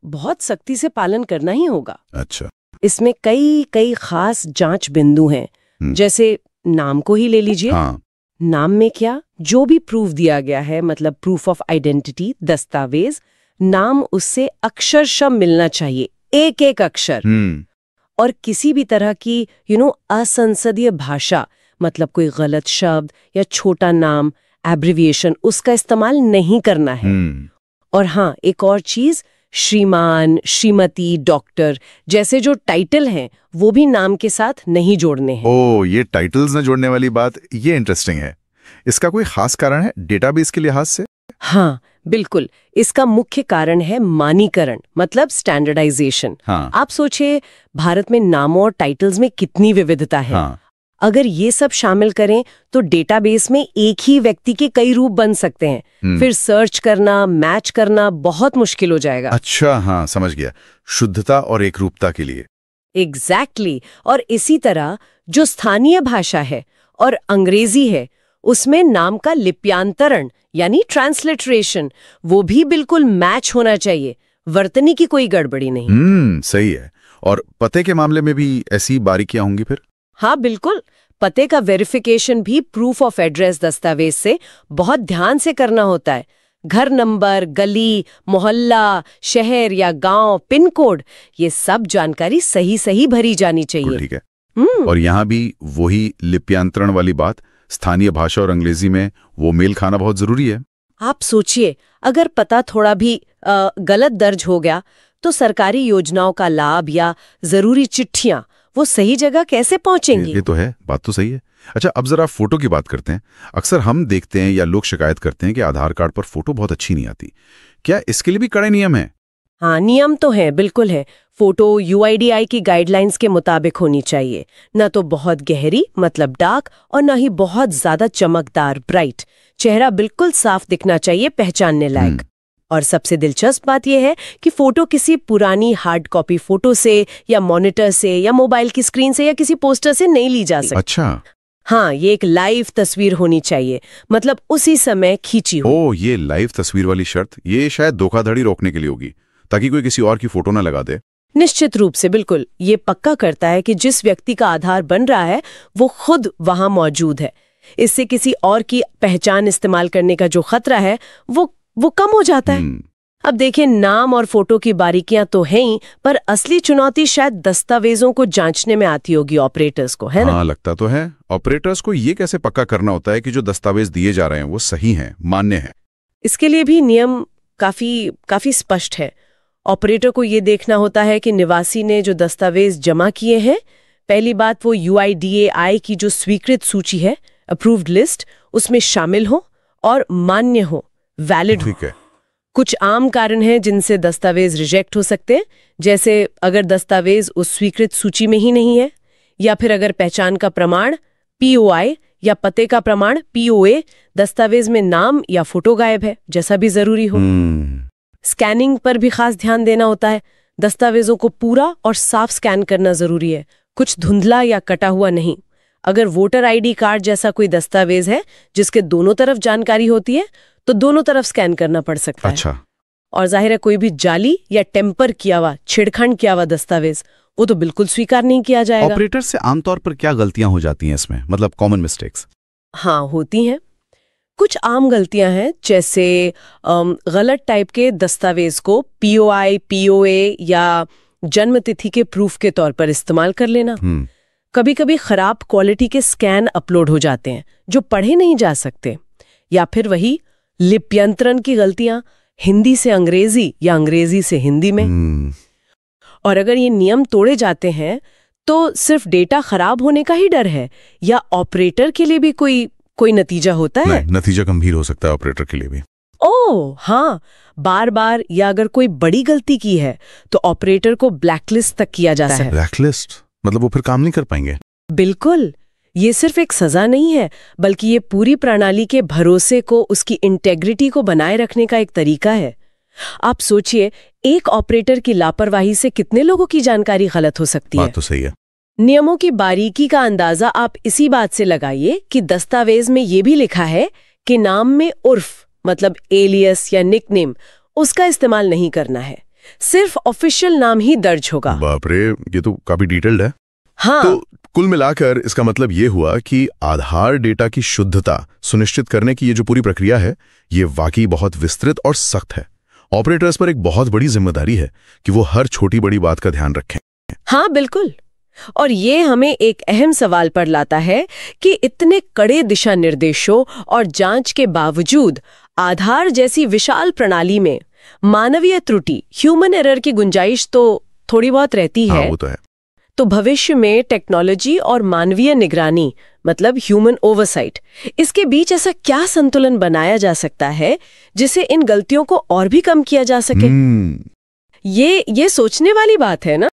बहुत सख्ती से पालन करना ही होगा। अच्छा। इसमें कई खास जांच बिंदु हैं। जैसे नाम को ही ले लीजिए। हाँ। नाम में क्या, जो भी प्रूफ दिया गया है, मतलब प्रूफ ऑफ आइडेंटिटी, दस्तावेज, नाम उससे अक्षरशः मिलना चाहिए, एक एक अक्षर। और किसी भी तरह की असंसदीय भाषा, मतलब कोई गलत शब्द या छोटा नाम, एब्रिविएशन, उसका इस्तेमाल नहीं करना है। और हाँ, एक और चीज, श्रीमान, श्रीमती, डॉक्टर जैसे जो टाइटल हैं वो भी नाम के साथ नहीं जोड़ने हैं। ओह, ये टाइटल्स न जोड़ने वाली बात, ये इंटरेस्टिंग है। इसका कोई खास कारण है डेटाबेस के लिहाज से? हाँ बिल्कुल। इसका मुख्य कारण है मानीकरण, मतलब स्टैंडर्डाइजेशन। हाँ। आप सोचिए, भारत में नामों और टाइटल्स में कितनी विविधता है। हाँ। अगर ये सब शामिल करें तो डेटाबेस में एक ही व्यक्ति के कई रूप बन सकते हैं। फिर सर्च करना, मैच करना बहुत मुश्किल हो जाएगा। अच्छा, हाँ समझ गया। शुद्धता और एकरूपता के लिए। एग्जैक्टली। और इसी तरह जो स्थानीय भाषा है और अंग्रेजी है, उसमें नाम का लिप्यांतरण यानी ट्रांसलिटरेशन, वो भी बिल्कुल मैच होना चाहिए, वर्तनी की कोई गड़बड़ी नहीं। सही है। और पते के मामले में भी ऐसी बारीकियां होंगी फिर? हाँ बिल्कुल। पते का वेरिफिकेशन भी प्रूफ ऑफ एड्रेस दस्तावेज से बहुत ध्यान से करना होता है। घर नंबर, गली, मोहल्ला, शहर या गांव, पिन कोड, ये सब जानकारी सही भरी जानी चाहिए। ठीक है। और यहाँ भी वही लिप्यांतरण वाली बात, स्थानीय भाषा और अंग्रेजी में वो मेल खाना बहुत जरूरी है। आप सोचिए, अगर पता थोड़ा भी गलत दर्ज हो गया तो सरकारी योजनाओं का लाभ या जरूरी चिट्ठियां वो सही जगह कैसे पहुंचेंगी? ये तो है, बात तो सही है। अच्छा, अब जरा फोटो की बात करते हैं। अक्सर हम देखते हैं या लोग शिकायत करते हैं कि आधार कार्ड पर फोटो बहुत अच्छी नहीं आती। क्या इसके लिए भी कड़े नियम हैं? हाँ, नियम तो है, बिल्कुल है। फोटो UIDAI की गाइडलाइंस के मुताबिक होनी चाहिए। न तो बहुत गहरी, मतलब डार्क, और न ही बहुत ज्यादा चमकदार, ब्राइट। चेहरा बिल्कुल साफ दिखना चाहिए, पहचानने लायक। और सबसे दिलचस्प बात यह है कि फोटो किसी पुरानी हार्ड कॉपी फोटो से या मॉनिटर से या मोबाइल की स्क्रीन से या किसी पोस्टर से नहीं ली जा सकती। अच्छा। हाँ, ये एक लाइव तस्वीर होनी चाहिए, मतलब उसी समय खींची हो। ओह, ये लाइव तस्वीर वाली शर्त, ये शायद धोखाधड़ी रोकने के लिए होगी, ताकि कोई किसी और की फोटो ना लगा दे। निश्चित रूप से, बिल्कुल। ये पक्का करता है कि जिस व्यक्ति का आधार बन रहा है वो खुद वहां मौजूद है। इससे किसी और की पहचान इस्तेमाल करने का जो खतरा है वो कम हो जाता है। अब देखिए, नाम और फोटो की बारीकियां तो हैं ही, पर असली चुनौती शायद दस्तावेजों को जांचने में आती होगी ऑपरेटर्स को, है ना? हाँ, लगता तो है। ऑपरेटर्स को ये कैसे पक्का करना होता है कि जो दस्तावेज दिए जा रहे हैं वो सही हैं, मान्य हैं? इसके लिए भी नियम काफी स्पष्ट है। ऑपरेटर को ये देखना होता है कि निवासी ने जो दस्तावेज जमा किए हैं, पहली बात वो UIDAI की जो स्वीकृत सूची है, अप्रूव्ड लिस्ट उसमें शामिल हो और मान्य हो, वैलिड हो। ठीक है। कुछ आम कारण हैं जिनसे दस्तावेज रिजेक्ट हो सकते हैं, जैसे अगर दस्तावेज उस स्वीकृत सूची में ही नहीं है, या फिर अगर पहचान का प्रमाण POI या पते का प्रमाण POA दस्तावेज में नाम या फोटो गायब है, जैसा भी जरूरी हो। स्कैनिंग पर भी खास ध्यान देना होता है। दस्तावेजों को पूरा और साफ स्कैन करना जरूरी है, कुछ धुंधला या कटा हुआ नहीं। अगर वोटर ID कार्ड जैसा कोई दस्तावेज है जिसके दोनों तरफ जानकारी होती है, तो दोनों तरफ स्कैन करना पड़ सकता है। अच्छा। और जाहिर है कोई भी जाली या टेम्पर किया हुआ, छेड़खानी किया हुआ दस्तावेज वो तो बिल्कुल स्वीकार नहीं किया जाएगा। ऑपरेटर से आमतौर पर क्या गलतियां हो जाती हैं इसमें, मतलब कॉमन मिस्टेक्स? हाँ, होती हैं। कुछ आम गलतियां हैं, जैसे गलत टाइप के दस्तावेज को POI, POA या जन्म तिथि के प्रूफ के तौर पर इस्तेमाल कर लेना। कभी कभी खराब क्वालिटी के स्कैन अपलोड हो जाते हैं जो पढ़े नहीं जा सकते, या फिर वही लिप्यंतरण की गलतियां, हिंदी से अंग्रेजी या अंग्रेजी से हिंदी में। और अगर ये नियम तोड़े जाते हैं तो सिर्फ डेटा खराब होने का ही डर है, या ऑपरेटर के लिए भी कोई नतीजा होता है? नहीं, नतीजा गंभीर हो सकता है ऑपरेटर के लिए भी। ओह हाँ, बार बार या अगर कोई बड़ी गलती की है तो ऑपरेटर को ब्लैकलिस्ट तक किया जा सकता है। ब्लैकलिस्ट मतलब वो फिर काम नहीं कर पाएंगे? बिल्कुल, ये सिर्फ एक सजा नहीं है, बल्कि ये पूरी प्रणाली के भरोसे को, उसकी इंटेग्रिटी को बनाए रखने का एक तरीका है। आप सोचिए, एक ऑपरेटर की लापरवाही से कितने लोगों की जानकारी गलत हो सकती है। बात तो सही है। नियमों की बारीकी का अंदाजा आप इसी बात से लगाइए कि दस्तावेज में ये भी लिखा है कि नाम में उर्फ मतलब एलियस या निकनेम उसका इस्तेमाल नहीं करना है, सिर्फ ऑफिशियल नाम ही दर्ज होगा। बाप रे, ये तो काफी डिटेल्ड है। हाँ, तो कुल मिलाकर इसका मतलब ये हुआ कि आधार डेटा की शुद्धता सुनिश्चित करने की ये जो पूरी प्रक्रिया है, ये वाकई बहुत विस्तृत और सख्त है। ऑपरेटर्स पर एक बहुत बड़ी जिम्मेदारी है कि वो हर छोटी बड़ी बात का ध्यान रखें। हाँ बिल्कुल, और ये हमें एक अहम सवाल पर लाता है कि इतने कड़े दिशा निर्देशों और जांच के बावजूद आधार जैसी विशाल प्रणाली में मानवीय त्रुटि, ह्यूमन एरर की गुंजाइश तो थोड़ी बहुत रहती है। हाँ, वो तो है। तो भविष्य में टेक्नोलॉजी और मानवीय निगरानी मतलब ह्यूमन ओवरसाइट, इसके बीच ऐसा क्या संतुलन बनाया जा सकता है जिसे इन गलतियों को और भी कम किया जा सके? ये सोचने वाली बात है ना।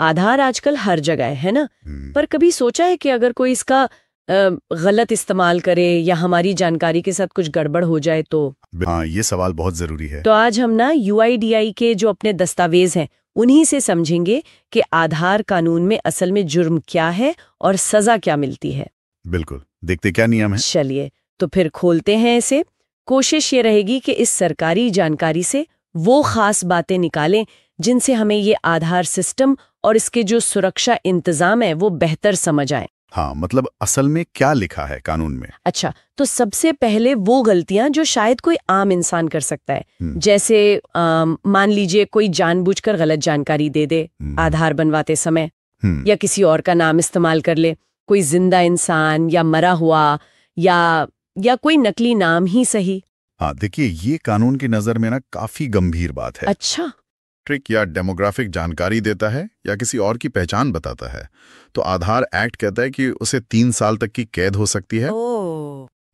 आधार आजकल हर जगह है ना, पर कभी सोचा है कि अगर कोई इसका गलत इस्तेमाल करे या हमारी जानकारी के साथ कुछ गड़बड़ हो जाए तो? हाँ, ये सवाल बहुत जरूरी है। तो आज हम ना UIDAI के जो अपने दस्तावेज हैं उन्हीं से समझेंगे कि आधार कानून में असल में जुर्म क्या है और सजा क्या मिलती है। बिल्कुल, देखते क्या नियम है। चलिए तो फिर खोलते हैं इसे। कोशिश ये रहेगी कि इस सरकारी जानकारी से वो खास बातें निकालें जिनसे हमें ये आधार सिस्टम और इसके जो सुरक्षा इंतजाम है वो बेहतर समझ आए। हाँ, मतलब असल में क्या लिखा है कानून में। अच्छा, तो सबसे पहले वो गलतियां जो शायद कोई आम इंसान कर सकता है, जैसे मान लीजिए कोई जानबूझकर गलत जानकारी दे दे आधार बनवाते समय, या किसी और का नाम इस्तेमाल कर ले, कोई जिंदा इंसान या मरा हुआ, या कोई नकली नाम ही सही। हाँ, देखिए ये कानून की नजर में ना काफी गंभीर बात है। अच्छा, ट्रिक या डेमोग्राफिक जानकारी देता है या किसी और की पहचान बताता है तो आधार एक्ट कहता है कि उसे 3 साल तक की कैद हो सकती है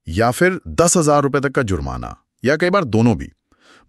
या फिर 10,000 रुपए तक का जुर्माना, या कई बार दोनों भी।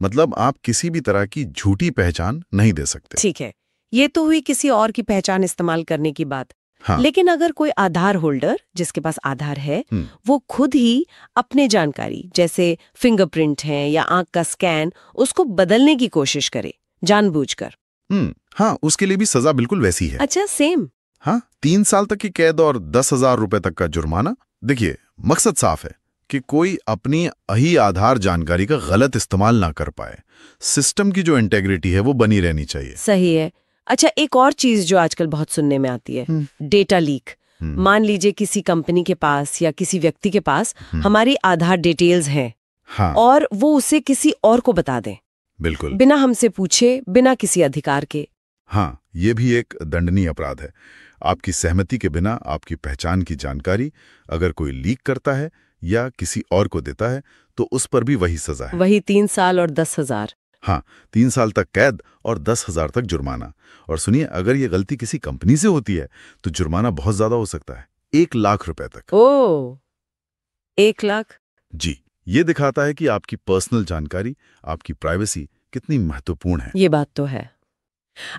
मतलब आप किसी भी तरह की झूठी पहचान नहीं दे सकते। ठीक है, ये तो हुई किसी और की पहचान इस्तेमाल करने की बात। हाँ। लेकिन अगर कोई आधार होल्डर जिसके पास आधार है वो खुद ही अपने जानकारी जैसे फिंगरप्रिंट है या आंख का स्कैन उसको बदलने की कोशिश करे जानबूझकर, हाँ, उसके लिए भी सजा बिल्कुल वैसी है। अच्छा, सेम। हाँ, 3 साल तक की कैद और 10,000 रुपए तक का जुर्माना। देखिए, मकसद साफ है कि कोई अपनी ही आधार जानकारी का गलत इस्तेमाल ना कर पाए। सिस्टम की जो इंटेग्रिटी है वो बनी रहनी चाहिए। सही है। अच्छा, एक और चीज जो आजकल बहुत सुनने में आती है, डेटा लीक। मान लीजिए किसी कंपनी के पास या किसी व्यक्ति के पास हमारी आधार डिटेल्स हैं, हाँ, और वो उसे किसी और को बता दें, बिल्कुल, बिना हमसे पूछे, बिना किसी अधिकार के। हाँ, ये भी एक दंडनीय अपराध है। आपकी सहमति के बिना आपकी पहचान की जानकारी अगर कोई लीक करता है या किसी और को देता है तो उस पर भी वही सजा है। वही 3 साल और 10,000। हाँ, 3 साल तक कैद और 10,000 तक जुर्माना। और सुनिए, अगर ये गलती किसी कंपनी से होती है तो जुर्माना बहुत ज्यादा हो सकता है, 1 लाख रुपए तक। ओह, 1 लाख? जी, ये दिखाता है कि आपकी पर्सनल जानकारी, आपकी प्राइवेसी कितनी महत्वपूर्ण है। ये बात तो है।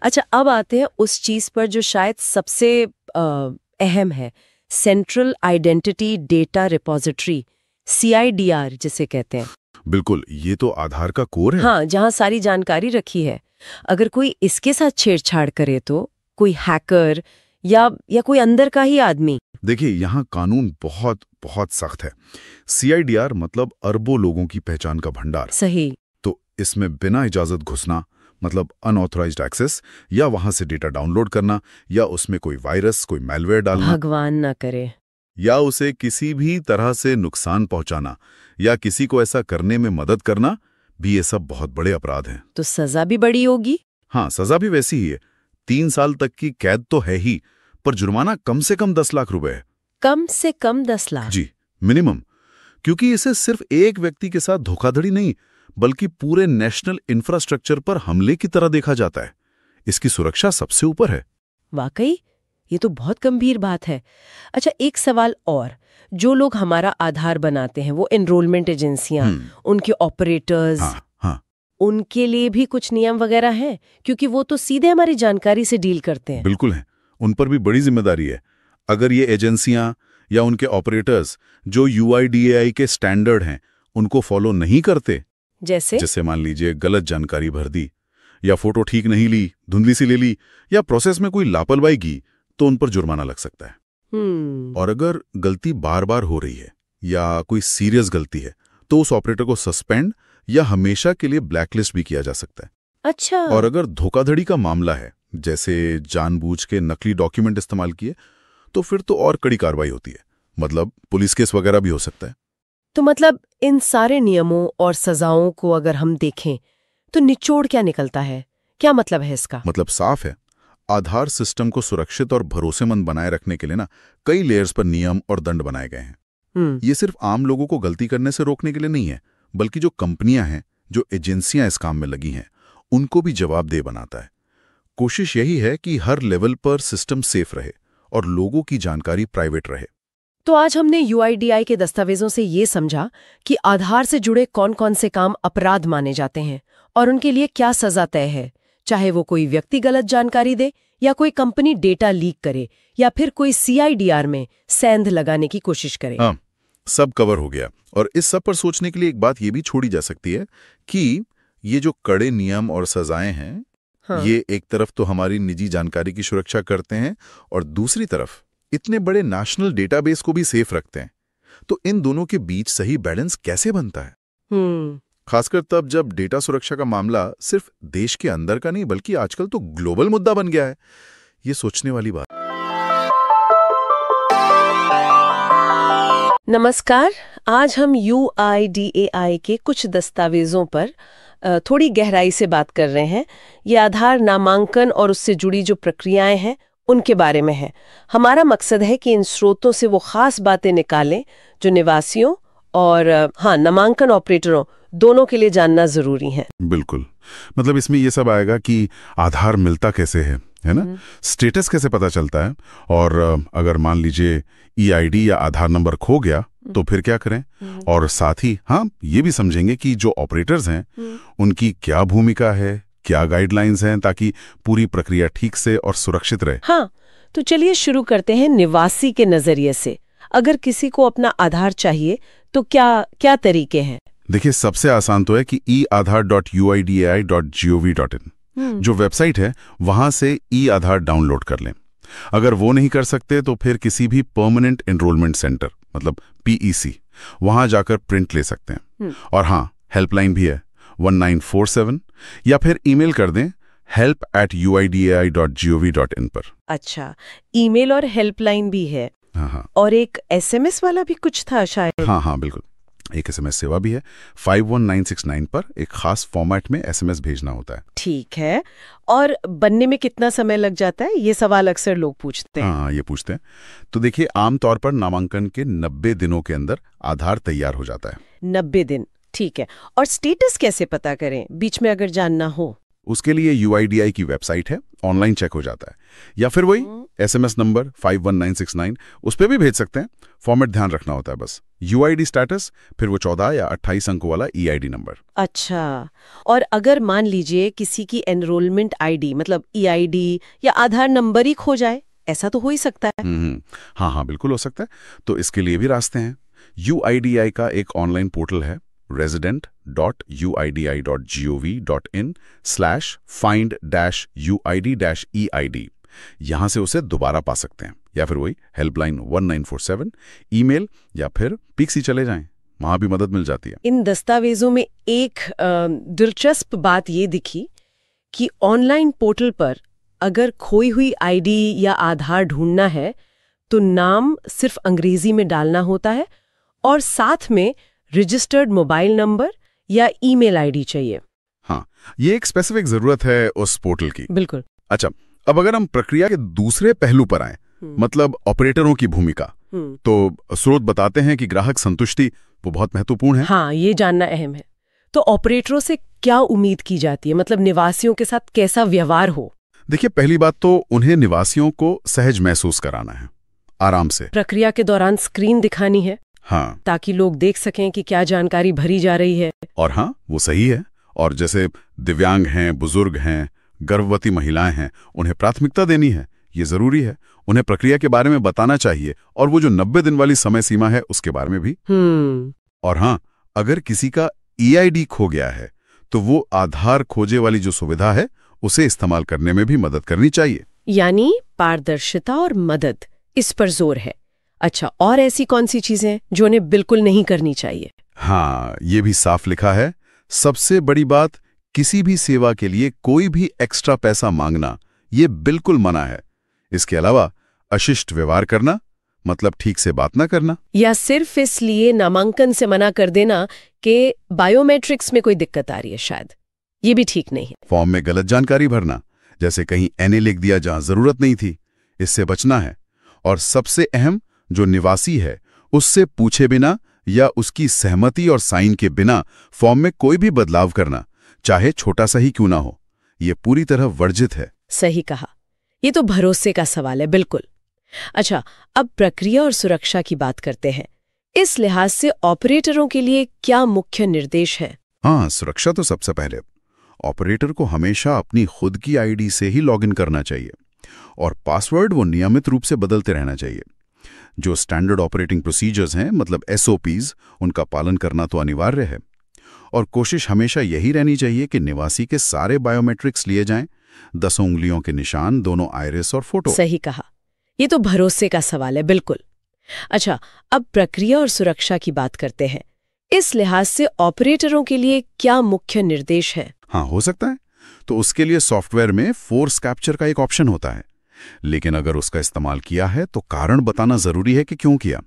अच्छा, अब आते हैं उस चीज पर जो शायद सबसे अहम है, central identity data repository, CIDR जिसे कहते हैं। बिल्कुल, ये तो आधार का कोर है। हाँ, जहाँ सारी जानकारी रखी है। अगर कोई इसके साथ छेड़छाड़ करे तो कोई हैकर या कोई अंदर का ही आदमी। देखिए, यहाँ कानून बहुत बहुत सख्त है। CIDR मतलब अरबों लोगों की पहचान का भंडार। सही। तो इसमें बिना इजाजत घुसना, मतलब अनऑथराइज्ड एक्सेस, या वहां से डेटा डाउनलोड करना, या उसमें कोई वायरस, कोई मैलवेयर डालना, भगवान ना करे, या उसे किसी भी तरह से नुकसान पहुंचाना, या किसी को ऐसा करने में मदद करना, भी ये सब बहुत बड़े अपराध हैं। तो सजा भी बड़ी होगी। हाँ, सजा भी वैसी ही है। 3 साल तक की कैद तो है ही, पर जुर्माना कम से कम 10 लाख रुपए है। कम से कम 10 लाख? जी, मिनिमम। क्योंकि इसे सिर्फ एक व्यक्ति के साथ धोखाधड़ी नहीं, बल्कि पूरे नेशनल इंफ्रास्ट्रक्चर पर हमले की तरह देखा जाता है। इसकी सुरक्षा सबसे ऊपर है। वाकई ये तो बहुत गंभीर बात है। अच्छा, एक सवाल और, जो लोग हमारा आधार बनाते हैं, वो एनरोलमेंट एजेंसियां, उनके ऑपरेटर्स, हाँ, उनके लिए भी कुछ नियम वगैरह हैं? क्योंकि वो तो सीधे हमारी जानकारी से डील करते हैं। बिल्कुल है, उन पर भी बड़ी जिम्मेदारी है। अगर ये एजेंसियां या उनके ऑपरेटर्स जो UIDAI के स्टैंडर्ड हैं उनको फॉलो नहीं करते, जैसे मान लीजिए गलत जानकारी भर दी, या फोटो ठीक नहीं ली, धुंधली सी ले ली, या प्रोसेस में कोई लापरवाही की, तो उन पर जुर्माना लग सकता है। और अगर गलती बार बार हो रही है या कोई सीरियस गलती है, तो उस ऑपरेटर को सस्पेंड या हमेशा के लिए ब्लैकलिस्ट भी किया जा सकता है। अच्छा। और अगर धोखाधड़ी का मामला है, जैसे जानबूझ के नकली डॉक्यूमेंट इस्तेमाल किए, तो फिर तो और कड़ी कार्रवाई होती है, मतलब पुलिस केस वगैरह भी हो सकता है। तो मतलब इन सारे नियमों और सजाओं को अगर हम देखें तो निचोड़ क्या निकलता है? क्या मतलब है इसका? मतलब साफ है, आधार सिस्टम को सुरक्षित और भरोसेमंद बनाए रखने के लिए ना कई लेयर्स पर नियम और दंड बनाए गए हैं। ये सिर्फ आम लोगों को गलती करने से रोकने के लिए नहीं है, बल्कि जो कंपनियां हैं, जो एजेंसियां इस काम में लगी हैं, उनको भी जवाबदेह बनाता है। कोशिश यही है कि हर लेवल पर सिस्टम सेफ रहे और लोगों की जानकारी प्राइवेट रहे। तो आज हमने UIDAI के दस्तावेजों से ये समझा कि आधार से जुड़े कौन कौन से काम अपराध माने जाते हैं और उनके लिए क्या सजा तय है, चाहे वो कोई व्यक्ति गलत जानकारी दे, या कोई कंपनी डेटा लीक करे, या फिर कोई CIDR में सेंध लगाने की कोशिश करे। हाँ, सब कवर हो गया। और इस सब पर सोचने के लिए एक बात ये भी छोड़ी जा सकती है कि ये जो कड़े नियम और सजाएं हैं, हाँ, ये एक तरफ तो हमारी निजी जानकारी की सुरक्षा करते हैं और दूसरी तरफ इतने बड़े नेशनल डेटाबेस को भी सेफ रखते हैं। तो इन दोनों के बीच सही बैलेंस कैसे बनता है? खासकर तब जब डेटा सुरक्षा का मामला सिर्फ देश के अंदर का नहीं, बल्कि आजकल तो ग्लोबल मुद्दा बन गया है। ये सोचने वाली बात। नमस्कार, आज हम UIDAI के कुछ दस्तावेजों पर थोड़ी गहराई से बात कर रहे हैं। ये आधार नामांकन और उससे जुड़ी जो प्रक्रियाएं हैं उनके बारे में है। हमारा मकसद है कि इन स्रोतों से वो खास बातें निकालें जो निवासियों और नामांकन ऑपरेटरों दोनों के लिए जानना जरूरी है। बिल्कुल, मतलब इसमें ये सब आएगा कि आधार मिलता कैसे है ना, स्टेटस कैसे पता चलता है, और अगर मान लीजिए EID या आधार नंबर खो गया तो फिर क्या करें, और साथ ही ये भी समझेंगे कि जो ऑपरेटर्स हैं उनकी क्या भूमिका है, क्या गाइडलाइंस हैं, ताकि पूरी प्रक्रिया ठीक से और सुरक्षित रहे। हाँ, तो चलिए शुरू करते हैं निवासी के नजरिए से। अगर किसी को अपना आधार चाहिए तो क्या तरीके हैं? देखिए, सबसे आसान तो है कि eaadhar.uidai.gov.in जो वेबसाइट है, वहां से e-आधार डाउनलोड कर लें। अगर वो नहीं कर सकते तो फिर किसी भी परमानेंट एनरोलमेंट सेंटर, मतलब PEC, वहां जाकर प्रिंट ले सकते हैं। और हाँ, हेल्पलाइन भी है 1947, या फिर ईमेल कर दें help@uidai.gov.in पर। अच्छा, ईमेल और हेल्पलाइन भी है। हाँ, और एक SMS वाला भी कुछ था शायद। हाँ, बिल्कुल, एक SMS सेवा भी है। 51969 पर एक खास फॉर्मेट में SMS भेजना होता है। ठीक है, और बनने में कितना समय लग जाता है? ये सवाल अक्सर लोग पूछते हैं। हाँ, ये पूछते हैं। तो देखिए, आमतौर पर नामांकन के 90 दिनों के अंदर आधार तैयार हो जाता है। 90 दिन? ठीक है। और स्टेटस कैसे पता करें बीच में अगर जानना हो? उसके लिए UIDAI की वेबसाइट है, ऑनलाइन चेक हो जाता है। या फिर वही SMS नंबर 51969 उस पर भी भेज सकते हैं। फॉर्मेट ध्यान रखना होता है बस, UID स्टेटस, फिर वो 14 या 28 अंकों वाला EID नंबर। अच्छा, और अगर मान लीजिए किसी की एनरोलमेंट ID मतलब EID या आधार नंबर ही खो जाए, ऐसा तो हो ही सकता है। हाँ, बिल्कुल हो सकता है। तो इसके लिए भी रास्ते हैं। UIDAI का एक ऑनलाइन पोर्टल है, resident.uidi.gov.in/find-uid-eid। यहां से उसे दोबारा पा सकते हैं, या फिर वही हेल्पलाइन 1947, ईमेल, या फिर पीक्सी चले जाएं, वहां भी मदद मिल जाती है। इन दस्तावेजों में एक दिलचस्प बात ये दिखी कि ऑनलाइन पोर्टल पर अगर खोई हुई ID या आधार ढूंढना है तो नाम सिर्फ अंग्रेजी में डालना होता है और साथ में रजिस्टर्ड मोबाइल नंबर या ईमेल ID चाहिए। हाँ, ये एक स्पेसिफिक जरूरत है उस पोर्टल की। बिल्कुल। अच्छा, अब अगर हम प्रक्रिया के दूसरे पहलू पर आए, मतलब ऑपरेटरों की भूमिका, तो स्रोत बताते हैं कि ग्राहक संतुष्टि वो बहुत महत्वपूर्ण है। हाँ, ये जानना अहम है। तो ऑपरेटरों से क्या उम्मीद की जाती है, मतलब निवासियों के साथ कैसा व्यवहार हो? देखिए, पहली बात तो उन्हें निवासियों को सहज महसूस कराना है, आराम से। प्रक्रिया के दौरान स्क्रीन दिखानी है, हाँ, ताकि लोग देख सकें कि क्या जानकारी भरी जा रही है। और हाँ, वो सही है। और जैसे दिव्यांग हैं, बुजुर्ग हैं, गर्भवती महिलाएं हैं, उन्हें प्राथमिकता देनी है, ये जरूरी है। उन्हें प्रक्रिया के बारे में बताना चाहिए, और वो जो 90 दिन वाली समय सीमा है उसके बारे में भी। और हाँ, अगर किसी का EID खो गया है तो वो आधार खोजे वाली जो सुविधा है उसे इस्तेमाल करने में भी मदद करनी चाहिए। यानी पारदर्शिता और मदद, इस पर जोर है। अच्छा, और ऐसी कौन सी चीजें जो उन्हें बिल्कुल नहीं करनी चाहिए? हाँ, ये भी साफ लिखा है। सबसे बड़ी बात, किसी भी सेवा के लिए कोई भी एक्स्ट्रा पैसा मांगना, ये बिल्कुल मना है। इसके अलावा अशिष्ट व्यवहार करना, मतलब ठीक से बात ना करना, या सिर्फ इसलिए नामांकन से मना कर देना कि बायोमेट्रिक्स में कोई दिक्कत आ रही है, शायद ये भी ठीक नहीं है। फॉर्म में गलत जानकारी भरना, जैसे कहीं NA लिख दिया जहां जरूरत नहीं थी, इससे बचना है। और सबसे अहम, जो निवासी है उससे पूछे बिना या उसकी सहमति और साइन के बिना फॉर्म में कोई भी बदलाव करना, चाहे छोटा सा ही क्यों ना हो, ये पूरी तरह वर्जित है। सही कहा, ये तो भरोसे का सवाल है, बिल्कुल। अच्छा, अब प्रक्रिया और सुरक्षा की बात करते हैं। इस लिहाज से ऑपरेटरों के लिए क्या मुख्य निर्देश है? हाँ, सुरक्षा तो सबसे पहले। ऑपरेटर को हमेशा अपनी खुद की ID से ही लॉगिन करना चाहिए, और पासवर्ड वो नियमित रूप से बदलते रहना चाहिए। जो स्टैंडर्ड ऑपरेटिंग प्रोसीजर्स हैं, मतलब SOPs, उनका पालन करना तो अनिवार्य है। और कोशिश हमेशा यही रहनी चाहिए कि निवासी के सारे बायोमेट्रिक्स लिए जाएं, 10 उंगलियों के निशान, दोनों आइरिस और फोटो। सही कहा, ये तो भरोसे का सवाल है, बिल्कुल। अच्छा, अब प्रक्रिया और सुरक्षा की बात करते हैं। इस लिहाज से ऑपरेटरों के लिए क्या मुख्य निर्देश है? हाँ, हो सकता है। तो उसके लिए सॉफ्टवेयर में फोर्स कैप्चर का एक ऑप्शन होता है, लेकिन अगर उसका इस्तेमाल किया है तो कारण बताना जरूरी है कि क्यों किया।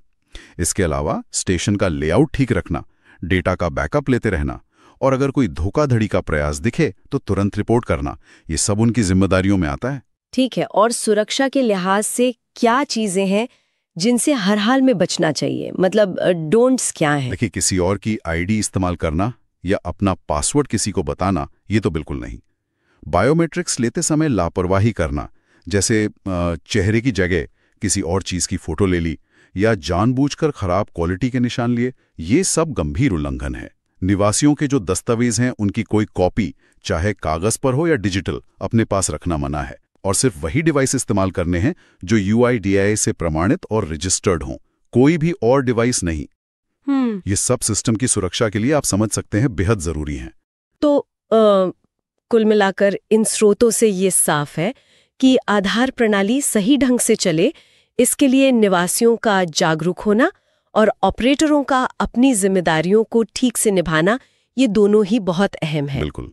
इसके अलावा स्टेशन का लेआउट ठीक रखना, डेटा का बैकअप लेते रहना, और अगर कोई धोखाधड़ी का प्रयास दिखे तो तुरंत रिपोर्ट करना, ये सब उनकी जिम्मेदारियों में आता है। ठीक है, और सुरक्षा के लिहाज से क्या चीजें हैं जिनसे हर हाल में बचना चाहिए, मतलब डोंट्स क्या हैं? देखिए, किसी और की ID इस्तेमाल करना या अपना पासवर्ड किसी को बताना, ये तो बिल्कुल नहीं। बायोमेट्रिक्स लेते समय लापरवाही करना, जैसे चेहरे की जगह किसी और चीज की फोटो ले ली या जानबूझकर खराब क्वालिटी के निशान लिए, ये सब गंभीर उल्लंघन है। निवासियों के जो दस्तावेज हैं उनकी कोई कॉपी, चाहे कागज पर हो या डिजिटल, अपने पास रखना मना है, और सिर्फ वही डिवाइस इस्तेमाल करने हैं जो UIDAI से प्रमाणित और रजिस्टर्ड हों, कोई भी और डिवाइस नहीं। ये सब सिस्टम की सुरक्षा के लिए आप समझ सकते हैं बेहद जरूरी हैं। तो कुल मिलाकर इन स्रोतों से ये साफ है कि आधार प्रणाली सही ढंग से चले, इसके लिए निवासियों का जागरूक होना और ऑपरेटरों का अपनी जिम्मेदारियों को ठीक से निभाना, ये दोनों ही बहुत अहम है। बिल्कुल।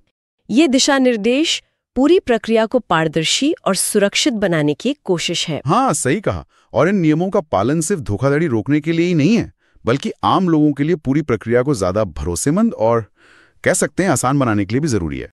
ये दिशा निर्देश पूरी प्रक्रिया को पारदर्शी और सुरक्षित बनाने की कोशिश है। हाँ, सही कहा। और इन नियमों का पालन सिर्फ धोखाधड़ी रोकने के लिए ही नहीं है, बल्कि आम लोगों के लिए पूरी प्रक्रिया को ज्यादा भरोसेमंद और कह सकते हैं आसान बनाने के लिए भी जरूरी है।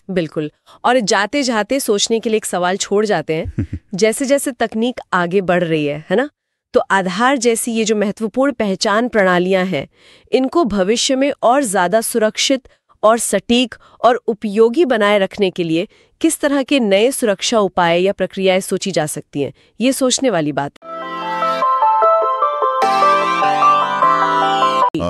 बिल्कुल। और जाते जाते सोचने के लिए एक सवाल छोड़ जाते हैं। जैसे जैसे तकनीक आगे बढ़ रही है ना, तो आधार जैसी ये जो महत्वपूर्ण पहचान प्रणालियां हैं, इनको भविष्य में और ज्यादा सुरक्षित और सटीक और उपयोगी बनाए रखने के लिए किस तरह के नए सुरक्षा उपाय या प्रक्रियाएं सोची जा सकती हैं, ये सोचने वाली बात है।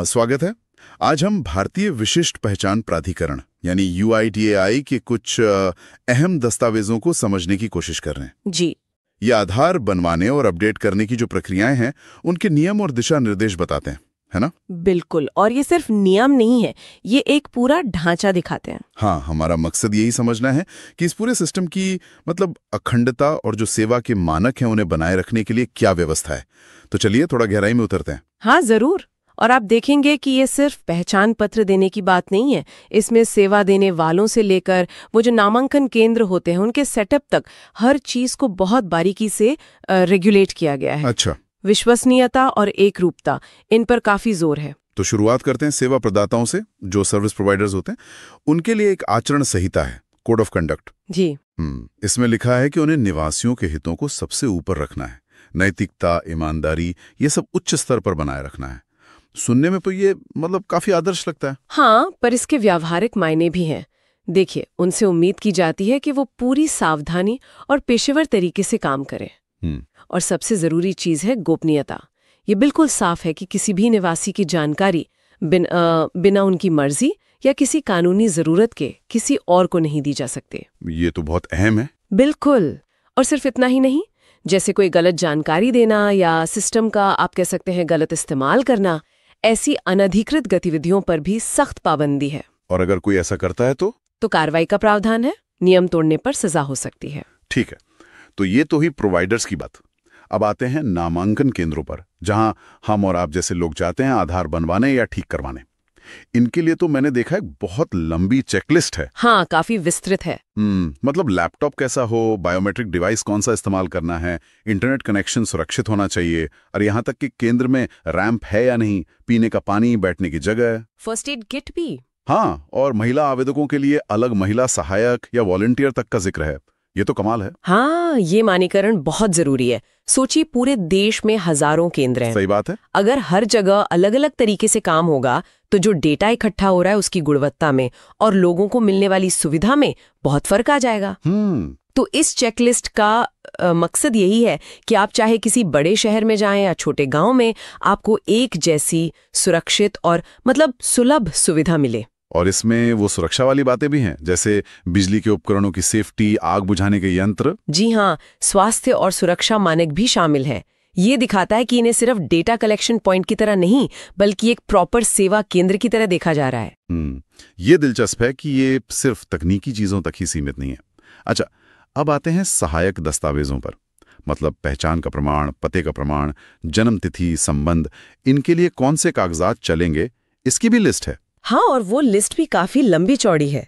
स्वागत है। आज हम भारतीय विशिष्ट पहचान प्राधिकरण यानी UIDAI के कुछ अहम दस्तावेजों को समझने की कोशिश कर रहे हैं। जी, ये आधार बनवाने और अपडेट करने की जो प्रक्रियाएं हैं, उनके नियम और दिशा निर्देश बताते हैं, है ना? बिल्कुल। और ये सिर्फ नियम नहीं है, ये एक पूरा ढांचा दिखाते हैं। हाँ, हमारा मकसद यही समझना है कि इस पूरे सिस्टम की मतलब अखंडता और जो सेवा के मानक हैं उन्हें बनाए रखने के लिए क्या व्यवस्था है। तो चलिए थोड़ा गहराई में उतरते हैं। हाँ, जरूर। और आप देखेंगे कि ये सिर्फ पहचान पत्र देने की बात नहीं है, इसमें सेवा देने वालों से लेकर वो जो नामांकन केंद्र होते हैं उनके सेटअप तक हर चीज को बहुत बारीकी से रेगुलेट किया गया है। अच्छा, विश्वसनीयता और एकरूपता, इन पर काफी जोर है। तो शुरुआत करते हैं सेवा प्रदाताओं से। जो सर्विस प्रोवाइडर्स होते हैं उनके लिए एक आचरण संहिता है, कोड ऑफ कंडक्ट। जी। इसमें लिखा है कि उन्हें निवासियों के हितों को सबसे ऊपर रखना है। नैतिकता, ईमानदारी, ये सब उच्च स्तर पर बनाए रखना है। सुनने में तो ये मतलब काफी आदर्श लगता है। हाँ, पर इसके व्यावहारिक मायने भी हैं। देखिए, उनसे उम्मीद की जाती है कि वो पूरी सावधानी और पेशेवर तरीके से काम करें। और सबसे जरूरी चीज है गोपनीयता। ये बिल्कुल साफ है कि किसी भी निवासी की जानकारी बिना उनकी मर्जी या किसी कानूनी जरूरत के किसी और को नहीं दी जा सकती। ये तो बहुत अहम है। बिल्कुल। और सिर्फ इतना ही नहीं, जैसे कोई गलत जानकारी देना या सिस्टम का आप कह सकते हैं गलत इस्तेमाल करना, ऐसी अनधिकृत गतिविधियों पर भी सख्त पाबंदी है। और अगर कोई ऐसा करता है तो कार्रवाई का प्रावधान है, नियम तोड़ने पर सजा हो सकती है। ठीक है, तो ये तो ही प्रोवाइडर्स की बात। अब आते हैं नामांकन केंद्रों पर, जहां हम और आप जैसे लोग जाते हैं आधार बनवाने या ठीक करवाने। इनके लिए तो मैंने देखा है बहुत लंबी चेकलिस्ट है। हाँ, काफी विस्तृत है। मतलब लैपटॉप कैसा हो, बायोमेट्रिक डिवाइस कौन सा इस्तेमाल करना है, इंटरनेट कनेक्शन सुरक्षित होना चाहिए, और यहाँ तक कि केंद्र में रैंप है या नहीं, पीने का पानी, बैठने की जगह, फर्स्ट एड किट भी। हाँ, और महिला आवेदकों के लिए अलग महिला सहायक या वॉलंटियर तक का जिक्र है। ये तो कमाल है। हाँ, ये मानीकरण बहुत जरूरी है। सोचिए, पूरे देश में हजारों केंद्र हैं। सही बात है। अगर हर जगह अलग अलग तरीके से काम होगा तो जो डेटा इकट्ठा हो रहा है उसकी गुणवत्ता में और लोगों को मिलने वाली सुविधा में बहुत फर्क आ जाएगा। तो इस चेकलिस्ट का मकसद यही है कि आप चाहे किसी बड़े शहर में जाएं या छोटे गांव में, आपको एक जैसी सुरक्षित और मतलब सुलभ सुविधा मिले। और इसमें वो सुरक्षा वाली बातें भी हैं, जैसे बिजली के उपकरणों की सेफ्टी, आग बुझाने के यंत्र। जी हाँ, स्वास्थ्य और सुरक्षा मानक भी शामिल हैं। ये दिखाता है कि इन्हें सिर्फ डेटा कलेक्शन पॉइंट की तरह नहीं, बल्कि एक प्रॉपर सेवा केंद्र की तरह देखा जा रहा है। ये दिलचस्प है कि ये सिर्फ तकनीकी चीजों तक ही सीमित नहीं है। अच्छा, अब आते हैं सहायक दस्तावेजों पर, मतलब पहचान का प्रमाण, पते का प्रमाण, जन्म तिथि, संबंध। इनके लिए कौन से कागजात चलेंगे, इसकी भी लिस्ट है। हाँ, और वो लिस्ट भी काफी लंबी चौड़ी है।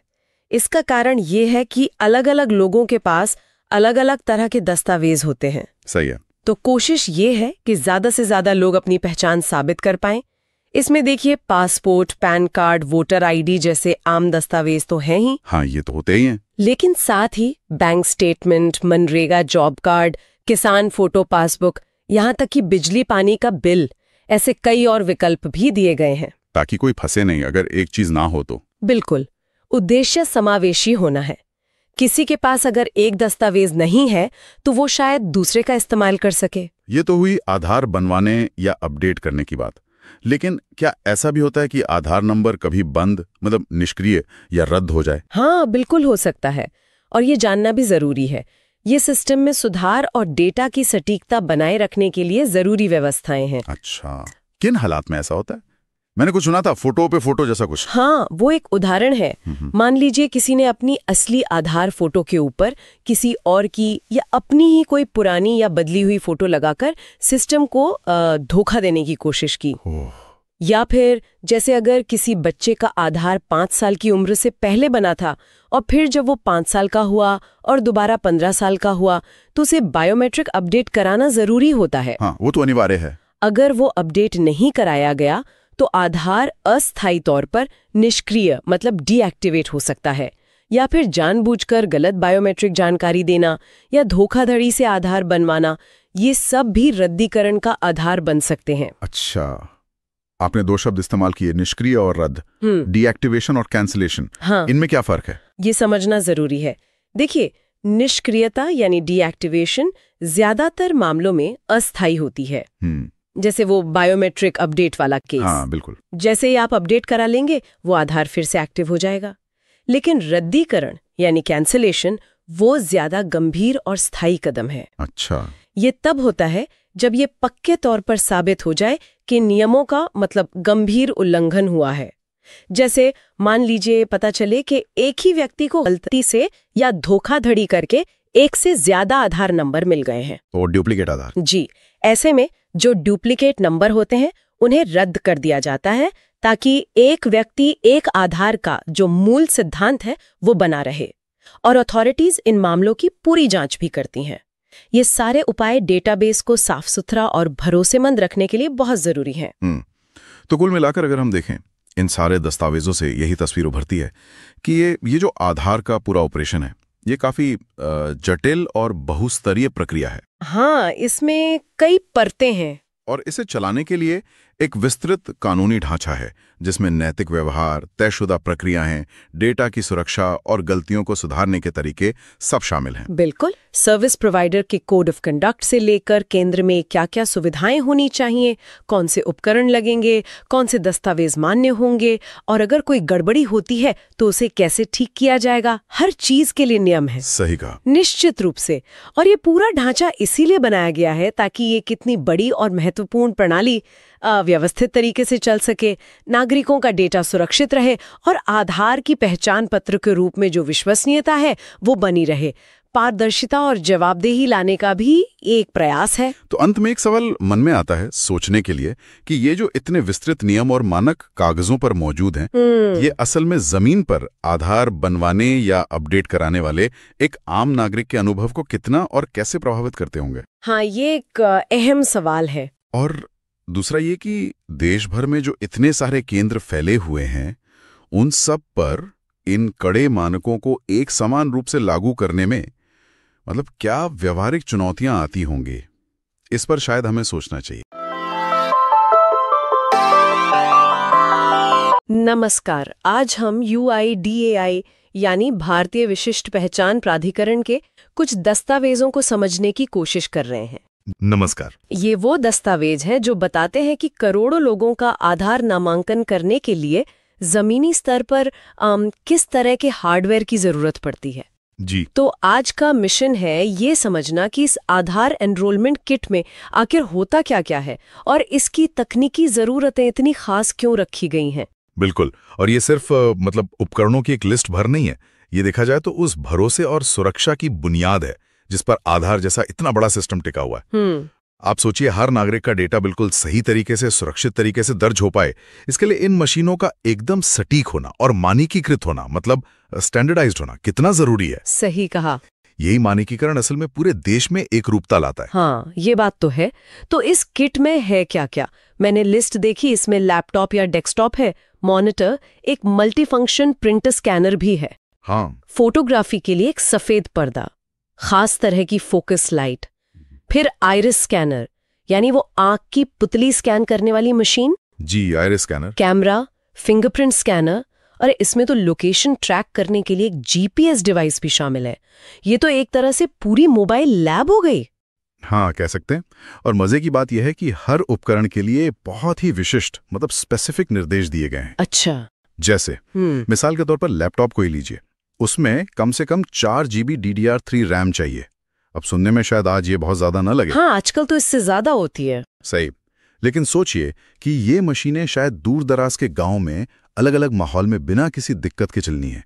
इसका कारण ये है कि अलग अलग लोगों के पास अलग अलग तरह के दस्तावेज होते हैं। सही है। तो कोशिश ये है कि ज्यादा से ज्यादा लोग अपनी पहचान साबित कर पाएं। इसमें देखिए, passport, pan card, voter ID जैसे आम दस्तावेज तो हैं ही। हाँ, ये तो होते ही हैं। लेकिन साथ ही bank statement, MNREGA job card, किसान फोटो पासबुक, यहाँ तक कि बिजली पानी का बिल, ऐसे कई और विकल्प भी दिए गए हैं, ताकि कोई फंसे नहीं अगर एक चीज ना हो तो। बिल्कुल। उद्देश्य समावेशी होना है। किसी के पास अगर एक दस्तावेज नहीं है तो वो शायद दूसरे का इस्तेमाल कर सके। ये तो हुई आधार बनवाने या अपडेट करने की बात। लेकिन क्या ऐसा भी होता है कि आधार नंबर कभी बंद, मतलब निष्क्रिय या रद्द हो जाए? हाँ, बिल्कुल हो सकता है, और ये जानना भी जरूरी है। ये सिस्टम में सुधार और डेटा की सटीकता बनाए रखने के लिए जरूरी व्यवस्थाएं हैं। अच्छा, किन हालात में ऐसा होता है? मैंने कुछ सुना था, फोटो पे फोटो जैसा कुछ। हाँ, वो एक उदाहरण है। मान लीजिए किसी ने अपनी असली आधार फोटो के ऊपर किसी और की या अपनी ही कोई पुरानी या बदली हुई फोटो लगाकर सिस्टम को धोखा देने की कोशिश की। या फिर जैसे अगर किसी बच्चे का आधार 5 साल की उम्र से पहले बना था और फिर जब वो 5 साल का हुआ और दोबारा 15 साल का हुआ तो उसे बायोमेट्रिक अपडेट कराना जरूरी होता है। हाँ, वो तो अनिवार्य है। अगर वो अपडेट नहीं कराया गया तो आधार अस्थायी तौर पर निष्क्रिय मतलब डीएक्टिवेट हो सकता है, या फिर जानबूझकर गलत बायोमेट्रिक जानकारी देना या धोखाधड़ी से आधार बनवाना, ये सब भी रद्दीकरण का आधार बन सकते हैं। अच्छा, आपने दो शब्द इस्तेमाल किए, निष्क्रिय और रद्द, डीएक्टिवेशन और कैंसिलेशन। हाँ, इनमें क्या फर्क है? ये समझना जरूरी है। देखिए, निष्क्रियता यानी डीएक्टिवेशन ज्यादातर मामलों में अस्थायी होती है, जैसे वो बायोमेट्रिक अपडेट वाला केस। हाँ, बिल्कुल। जैसे ही आप अपडेट करा लेंगे वो आधार फिर से एक्टिव हो जाएगा। लेकिन रद्दीकरण यानी कैंसिलेशन वो ज्यादा गंभीर और स्थायी कदम है। अच्छा, ये तब होता है जब ये पक्के तौर पर साबित हो जाए कि नियमों का मतलब गंभीर उल्लंघन हुआ है। जैसे मान लीजिए पता चले कि एक ही व्यक्ति को गलती से या धोखाधड़ी करके एक से ज्यादा आधार नंबर मिल गए हैं। तो डुप्लीकेट आधार। जी, ऐसे में जो डुप्लीकेट नंबर होते हैं उन्हें रद्द कर दिया जाता है ताकि एक व्यक्ति एक आधार का जो मूल सिद्धांत है वो बना रहे। और अथॉरिटीज इन मामलों की पूरी जांच भी करती हैं। ये सारे उपाय डेटाबेस को साफ सुथरा और भरोसेमंद रखने के लिए बहुत जरूरी हैं। तो कुल मिलाकर अगर हम देखें, इन सारे दस्तावेजों से यही तस्वीर उभरती है कि ये जो आधार का पूरा ऑपरेशन है, ये काफी जटिल और बहुस्तरीय प्रक्रिया है। हाँ, इसमें कई परतें हैं और इसे चलाने के लिए एक विस्तृत कानूनी ढांचा है जिसमें नैतिक व्यवहार, तयशुदा प्रक्रियाएं, डेटा की सुरक्षा और गलतियों को सुधारने के तरीके सब शामिल हैं। बिल्कुल। सर्विस प्रोवाइडर के कोड ऑफ कंडक्ट से लेकर केंद्र में क्या-क्या सुविधाएं होनी चाहिए, कौन से उपकरण लगेंगे, कौन से दस्तावेज मान्य होंगे और अगर कोई गड़बड़ी होती है तो उसे कैसे ठीक किया जाएगा, हर चीज के लिए नियम है। सही कहा। निश्चित रूप से। और ये पूरा ढांचा इसीलिए बनाया गया है ताकि ये कितनी बड़ी और महत्वपूर्ण प्रणाली व्यवस्थित तरीके से चल सके, नागरिकों का डेटा सुरक्षित रहे और आधार की पहचान पत्र के रूप में जो विश्वसनीयता है वो बनी रहे। पारदर्शिता और जवाबदेही लाने का भी एक प्रयास है। तो अंत में एक सवाल मन में आता है सोचने के लिए कि ये जो इतने विस्तृत नियम और मानक कागजों पर मौजूद हैं, ये असल में जमीन पर आधार बनवाने या अपडेट कराने वाले एक आम नागरिक के अनुभव को कितना और कैसे प्रभावित करते होंगे? हाँ, ये एक अहम सवाल है। और दूसरा ये कि देश भर में जो इतने सारे केंद्र फैले हुए हैं, उन सब पर इन कड़े मानकों को एक समान रूप से लागू करने में मतलब क्या व्यवहारिक चुनौतियां आती होंगी, इस पर शायद हमें सोचना चाहिए। नमस्कार, आज हम UIDAI यानी भारतीय विशिष्ट पहचान प्राधिकरण के कुछ दस्तावेजों को समझने की कोशिश कर रहे हैं। नमस्कार। ये वो दस्तावेज हैं जो बताते हैं कि करोड़ों लोगों का आधार नामांकन करने के लिए जमीनी स्तर पर किस तरह के हार्डवेयर की जरूरत पड़ती है। जी। तो आज का मिशन है ये समझना कि इस आधार एनरोलमेंट किट में आखिर होता क्या-क्या है और इसकी तकनीकी जरूरतें इतनी खास क्यों रखी गई हैं। बिल्कुल। और ये सिर्फ मतलब उपकरणों की एक लिस्ट भर नहीं है, ये देखा जाए तो उस भरोसे और सुरक्षा की बुनियाद है जिस पर आधार जैसा इतना बड़ा सिस्टम टिका हुआ है। आप सोचिए, हर नागरिक का डेटा बिल्कुल सही तरीके से, सुरक्षित तरीके से दर्ज हो पाए, इसके लिए इन मशीनों का एकदम सटीक होना और मानकीकृत होना, मतलब स्टैंडर्डाइज्ड होना कितना जरूरी है। सही कहा। यही मानकीकरण असल में पूरे देश में एक रूपता लाता है। हाँ, ये बात तो है। तो इस किट में है क्या-क्या? मैंने लिस्ट देखी, इसमें लैपटॉप या डेस्कटॉप है, मॉनिटर, एक मल्टीफंक्शन प्रिंटर स्कैनर भी है। हाँ। फोटोग्राफी के लिए एक सफेद पर्दा, खास तरह की फोकस लाइट, फिर आइरिस स्कैनर यानी वो आंख की पुतली स्कैन करने वाली मशीन। जी, iris scanner. Camera, fingerprint scanner, और इसमें तो लोकेशन ट्रैक करने के लिए एक GPS डिवाइस भी शामिल है। ये तो एक तरह से पूरी मोबाइल लैब हो गई। हाँ, कह सकते हैं। और मजे की बात यह है कि हर उपकरण के लिए बहुत ही विशिष्ट मतलब स्पेसिफिक निर्देश दिए गए हैं। अच्छा। जैसे मिसाल के तौर पर लैपटॉप को ही लीजिए, उसमें कम से कम 4 GB DDR3 रैम चाहिए। अब सुनने में शायद आज ये बहुत ज्यादा न लगे। हाँ, आजकल तो इससे ज्यादा होती है। सही। लेकिन सोचिए कि ये मशीनें शायद दूर दराज के गांव में अलग अलग माहौल में बिना किसी दिक्कत के चलनी है।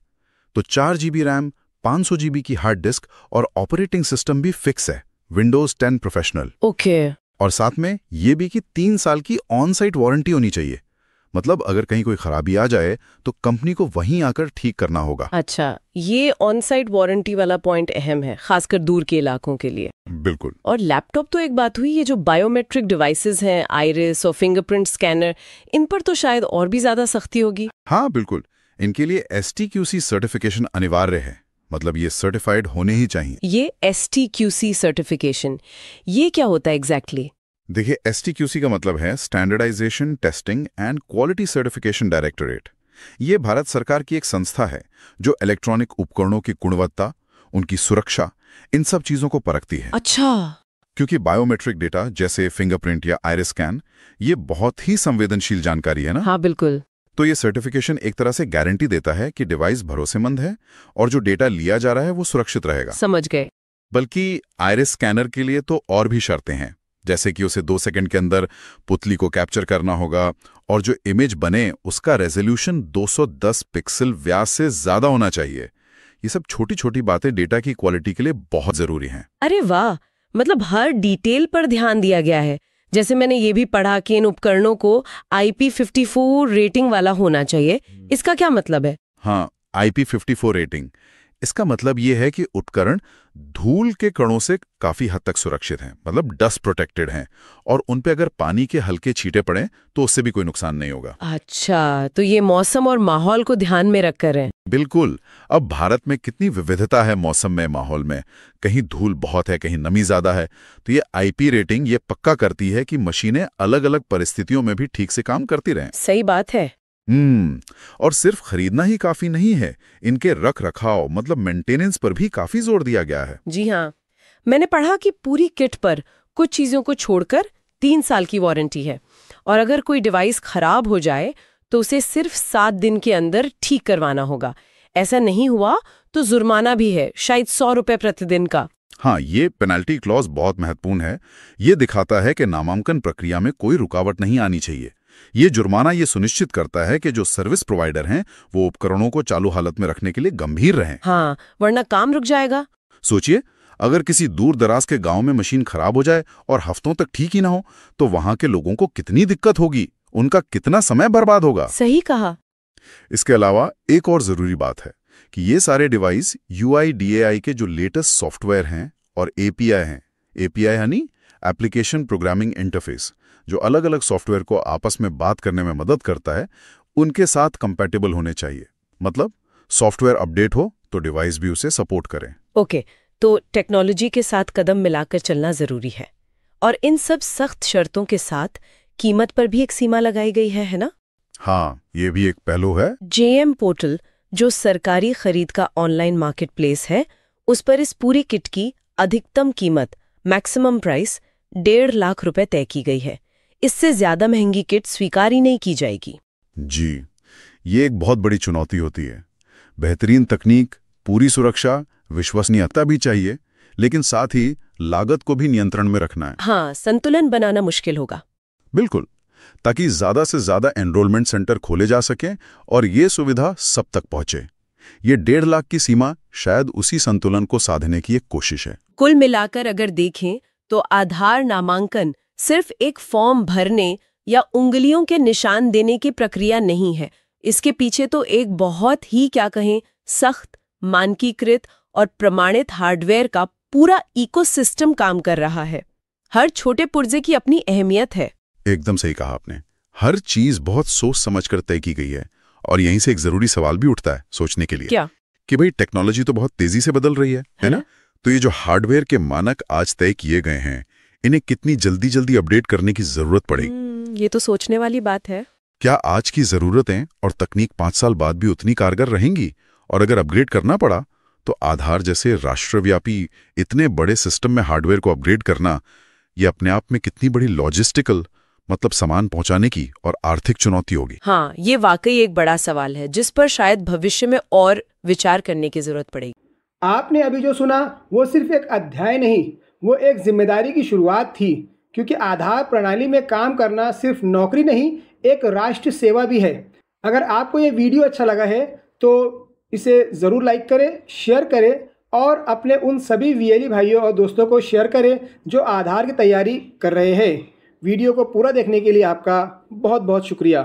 तो 4 GB रैम, 500 GB की हार्ड डिस्क और ऑपरेटिंग सिस्टम भी फिक्स है, Windows 10 प्रोफेशनल। ओके। और साथ में ये भी कि 3 साल की ऑन साइट वारंटी होनी चाहिए। मतलब अगर कहीं कोई खराबी आ जाए तो कंपनी को वहीं आकर ठीक करना होगा। अच्छा, ये ऑन साइट वारंटी वाला पॉइंट अहम है, खासकर दूर के इलाकों के लिए। बिल्कुल। और लैपटॉप तो एक बात हुई, ये जो बायोमेट्रिक डिवाइसेस हैं, आइरिस और फिंगरप्रिंट स्कैनर, इन पर तो शायद और भी ज्यादा सख्ती होगी। हाँ बिल्कुल। इनके लिए STQC सर्टिफिकेशन अनिवार्य है, मतलब ये सर्टिफाइड होने ही चाहिए। ये STQC सर्टिफिकेशन, ये क्या होता है एग्जैक्टली? देखिए, STQC का मतलब है standardisation testing and quality certification directorate. ये भारत सरकार की एक संस्था है जो इलेक्ट्रॉनिक उपकरणों की गुणवत्ता, उनकी सुरक्षा, इन सब चीजों को परखती है। अच्छा। क्योंकि बायोमेट्रिक डेटा जैसे फिंगरप्रिंट या आइरिस स्कैन ये बहुत ही संवेदनशील जानकारी है ना। हाँ बिल्कुल। तो ये सर्टिफिकेशन एक तरह से गारंटी देता है कि डिवाइस भरोसेमंद है और जो डेटा लिया जा रहा है वो सुरक्षित रहेगा। समझ गए। बल्कि आइरिस स्कैनर के लिए तो और भी शर्तें हैं, जैसे कि उसे 2 सेकंड के अंदर पुतली को कैप्चर करना होगा और जो इमेज बने उसका रेजोल्यूशन 210 पिक्सल व्यास से ज्यादा होना चाहिए। ये सब छोटी छोटी बातें डेटा की क्वालिटी के लिए बहुत जरूरी हैं। अरे वाह, मतलब हर डिटेल पर ध्यान दिया गया है। जैसे मैंने ये भी पढ़ा कि इन उपकरणों को IP54 रेटिंग वाला होना चाहिए। इसका क्या मतलब है? हाँ, IP54 रेटिंग, इसका मतलब ये है कि उपकरण धूल के कणों से काफी हद तक सुरक्षित हैं, मतलब डस्ट प्रोटेक्टेड हैं, और उन पे अगर पानी के हल्के छींटे पड़े तो उससे भी कोई नुकसान नहीं होगा। अच्छा, तो ये मौसम और माहौल को ध्यान में रखकर है। बिल्कुल। अब भारत में कितनी विविधता है मौसम में, माहौल में, कहीं धूल बहुत है, कहीं नमी ज्यादा है, तो ये IP रेटिंग ये पक्का करती है कि मशीनें अलग अलग परिस्थितियों में भी ठीक से काम करती रहें। सही बात है। और सिर्फ खरीदना ही काफी नहीं है, इनके रख रखाव मतलब मेंटेनेंस पर भी काफी जोर दिया गया है। जी हाँ, मैंने पढ़ा कि पूरी किट पर कुछ चीजों को छोड़कर 3 साल की वारंटी है, और अगर कोई डिवाइस खराब हो जाए तो उसे सिर्फ 7 दिन के अंदर ठीक करवाना होगा। ऐसा नहीं हुआ तो जुर्माना भी है, शायद 100 रुपए प्रतिदिन का। हाँ, ये पेनल्टी क्लॉज बहुत महत्वपूर्ण है। ये दिखाता है कि नामांकन प्रक्रिया में कोई रुकावट नहीं आनी चाहिए। ये जुर्माना ये सुनिश्चित करता है कि जो सर्विस प्रोवाइडर हैं वो उपकरणों को चालू हालत में रखने के लिए गंभीर रहें। हाँ, वरना काम रुक जाएगा। सोचिए, अगर किसी दूर दराज के गांव में मशीन खराब हो जाए और हफ्तों तक ठीक ही ना हो, तो वहां के लोगों को कितनी दिक्कत होगी, उनका कितना समय बर्बाद होगा। सही कहा। इसके अलावा एक और जरूरी बात है कि ये सारे डिवाइस UIDAI के जो लेटेस्ट सॉफ्टवेयर हैं और API हैं, API यानी एप्लीकेशन प्रोग्रामिंग इंटरफेस, जो अलग अलग सॉफ्टवेयर को आपस में बात करने में मदद करता है, उनके साथ कंपैटिबल होने चाहिए। मतलब सॉफ्टवेयर अपडेट हो तो डिवाइस भी उसे सपोर्ट करें। ओके, तो टेक्नोलॉजी के साथ कदम मिलाकर चलना जरूरी है, और इन सब सख्त शर्तों के साथ कीमत पर भी एक सीमा लगाई गई है ना? हाँ, ये भी एक पहलू है। JM पोर्टल, जो सरकारी खरीद का ऑनलाइन मार्केट प्लेस है, उस पर इस पूरी किट की अधिकतम कीमत, मैक्सिमम प्राइस 1.5 लाख रुपए तय की गई है। इससे ज्यादा महंगी किट स्वीकार ही नहीं की जाएगी। जी, ये एक बहुत बड़ी चुनौती होती है। बेहतरीन तकनीक, पूरी सुरक्षा, विश्वसनीयता भी चाहिए, लेकिन साथ ही लागत को भी नियंत्रण में रखना है। हाँ, संतुलन बनाना मुश्किल होगा। बिल्कुल, ताकि ज्यादा से ज्यादा एनरोलमेंट सेंटर खोले जा सकें और ये सुविधा सब तक पहुंचे। ये 1.5 लाख की सीमा शायद उसी संतुलन को साधने की एक कोशिश है। कुल मिलाकर अगर देखें तो आधार नामांकन सिर्फ एक फॉर्म भरने या उंगलियों के निशान देने की प्रक्रिया नहीं है। इसके पीछे तो एक बहुत ही क्या कहें सख्त, मानकीकृत और प्रमाणित हार्डवेयर का पूरा इकोसिस्टम काम कर रहा है। हर छोटे पुर्जे की अपनी अहमियत है। एकदम सही कहा आपने। हर चीज बहुत सोच समझकर तय की गई है, और यहीं से एक जरूरी सवाल भी उठता है सोचने के लिए। क्या? कि भाई टेक्नोलॉजी तो बहुत तेजी से बदल रही है ना? तो ये जो हार्डवेयर के मानक आज तय किए गए हैं, इन्हें कितनी जल्दी जल्दी अपडेट करने की जरूरत पड़ेगी? ये तो सोचने वाली बात है। क्या आज की जरूरतें और तकनीक 5 साल बाद भी उतनी कारगर रहेंगी? और अगर अपग्रेड करना पड़ा तो आधार जैसे राष्ट्रव्यापी इतने बड़े सिस्टम में हार्डवेयर को अपग्रेड करना, ये अपने आप में कितनी बड़ी लॉजिस्टिकल मतलब सामान पहुंचाने की और आर्थिक चुनौती होगी। हाँ, ये वाकई एक बड़ा सवाल है जिस पर शायद भविष्य में और विचार करने की जरूरत पड़ेगी। आपने अभी जो सुना वो सिर्फ एक अध्याय नहीं, वो एक जिम्मेदारी की शुरुआत थी, क्योंकि आधार प्रणाली में काम करना सिर्फ नौकरी नहीं, एक राष्ट्र सेवा भी है। अगर आपको ये वीडियो अच्छा लगा है तो इसे ज़रूर लाइक करें, शेयर करें और अपने उन सभी VLE भाइयों और दोस्तों को शेयर करें जो आधार की तैयारी कर रहे हैं। वीडियो को पूरा देखने के लिए आपका बहुत बहुत शुक्रिया।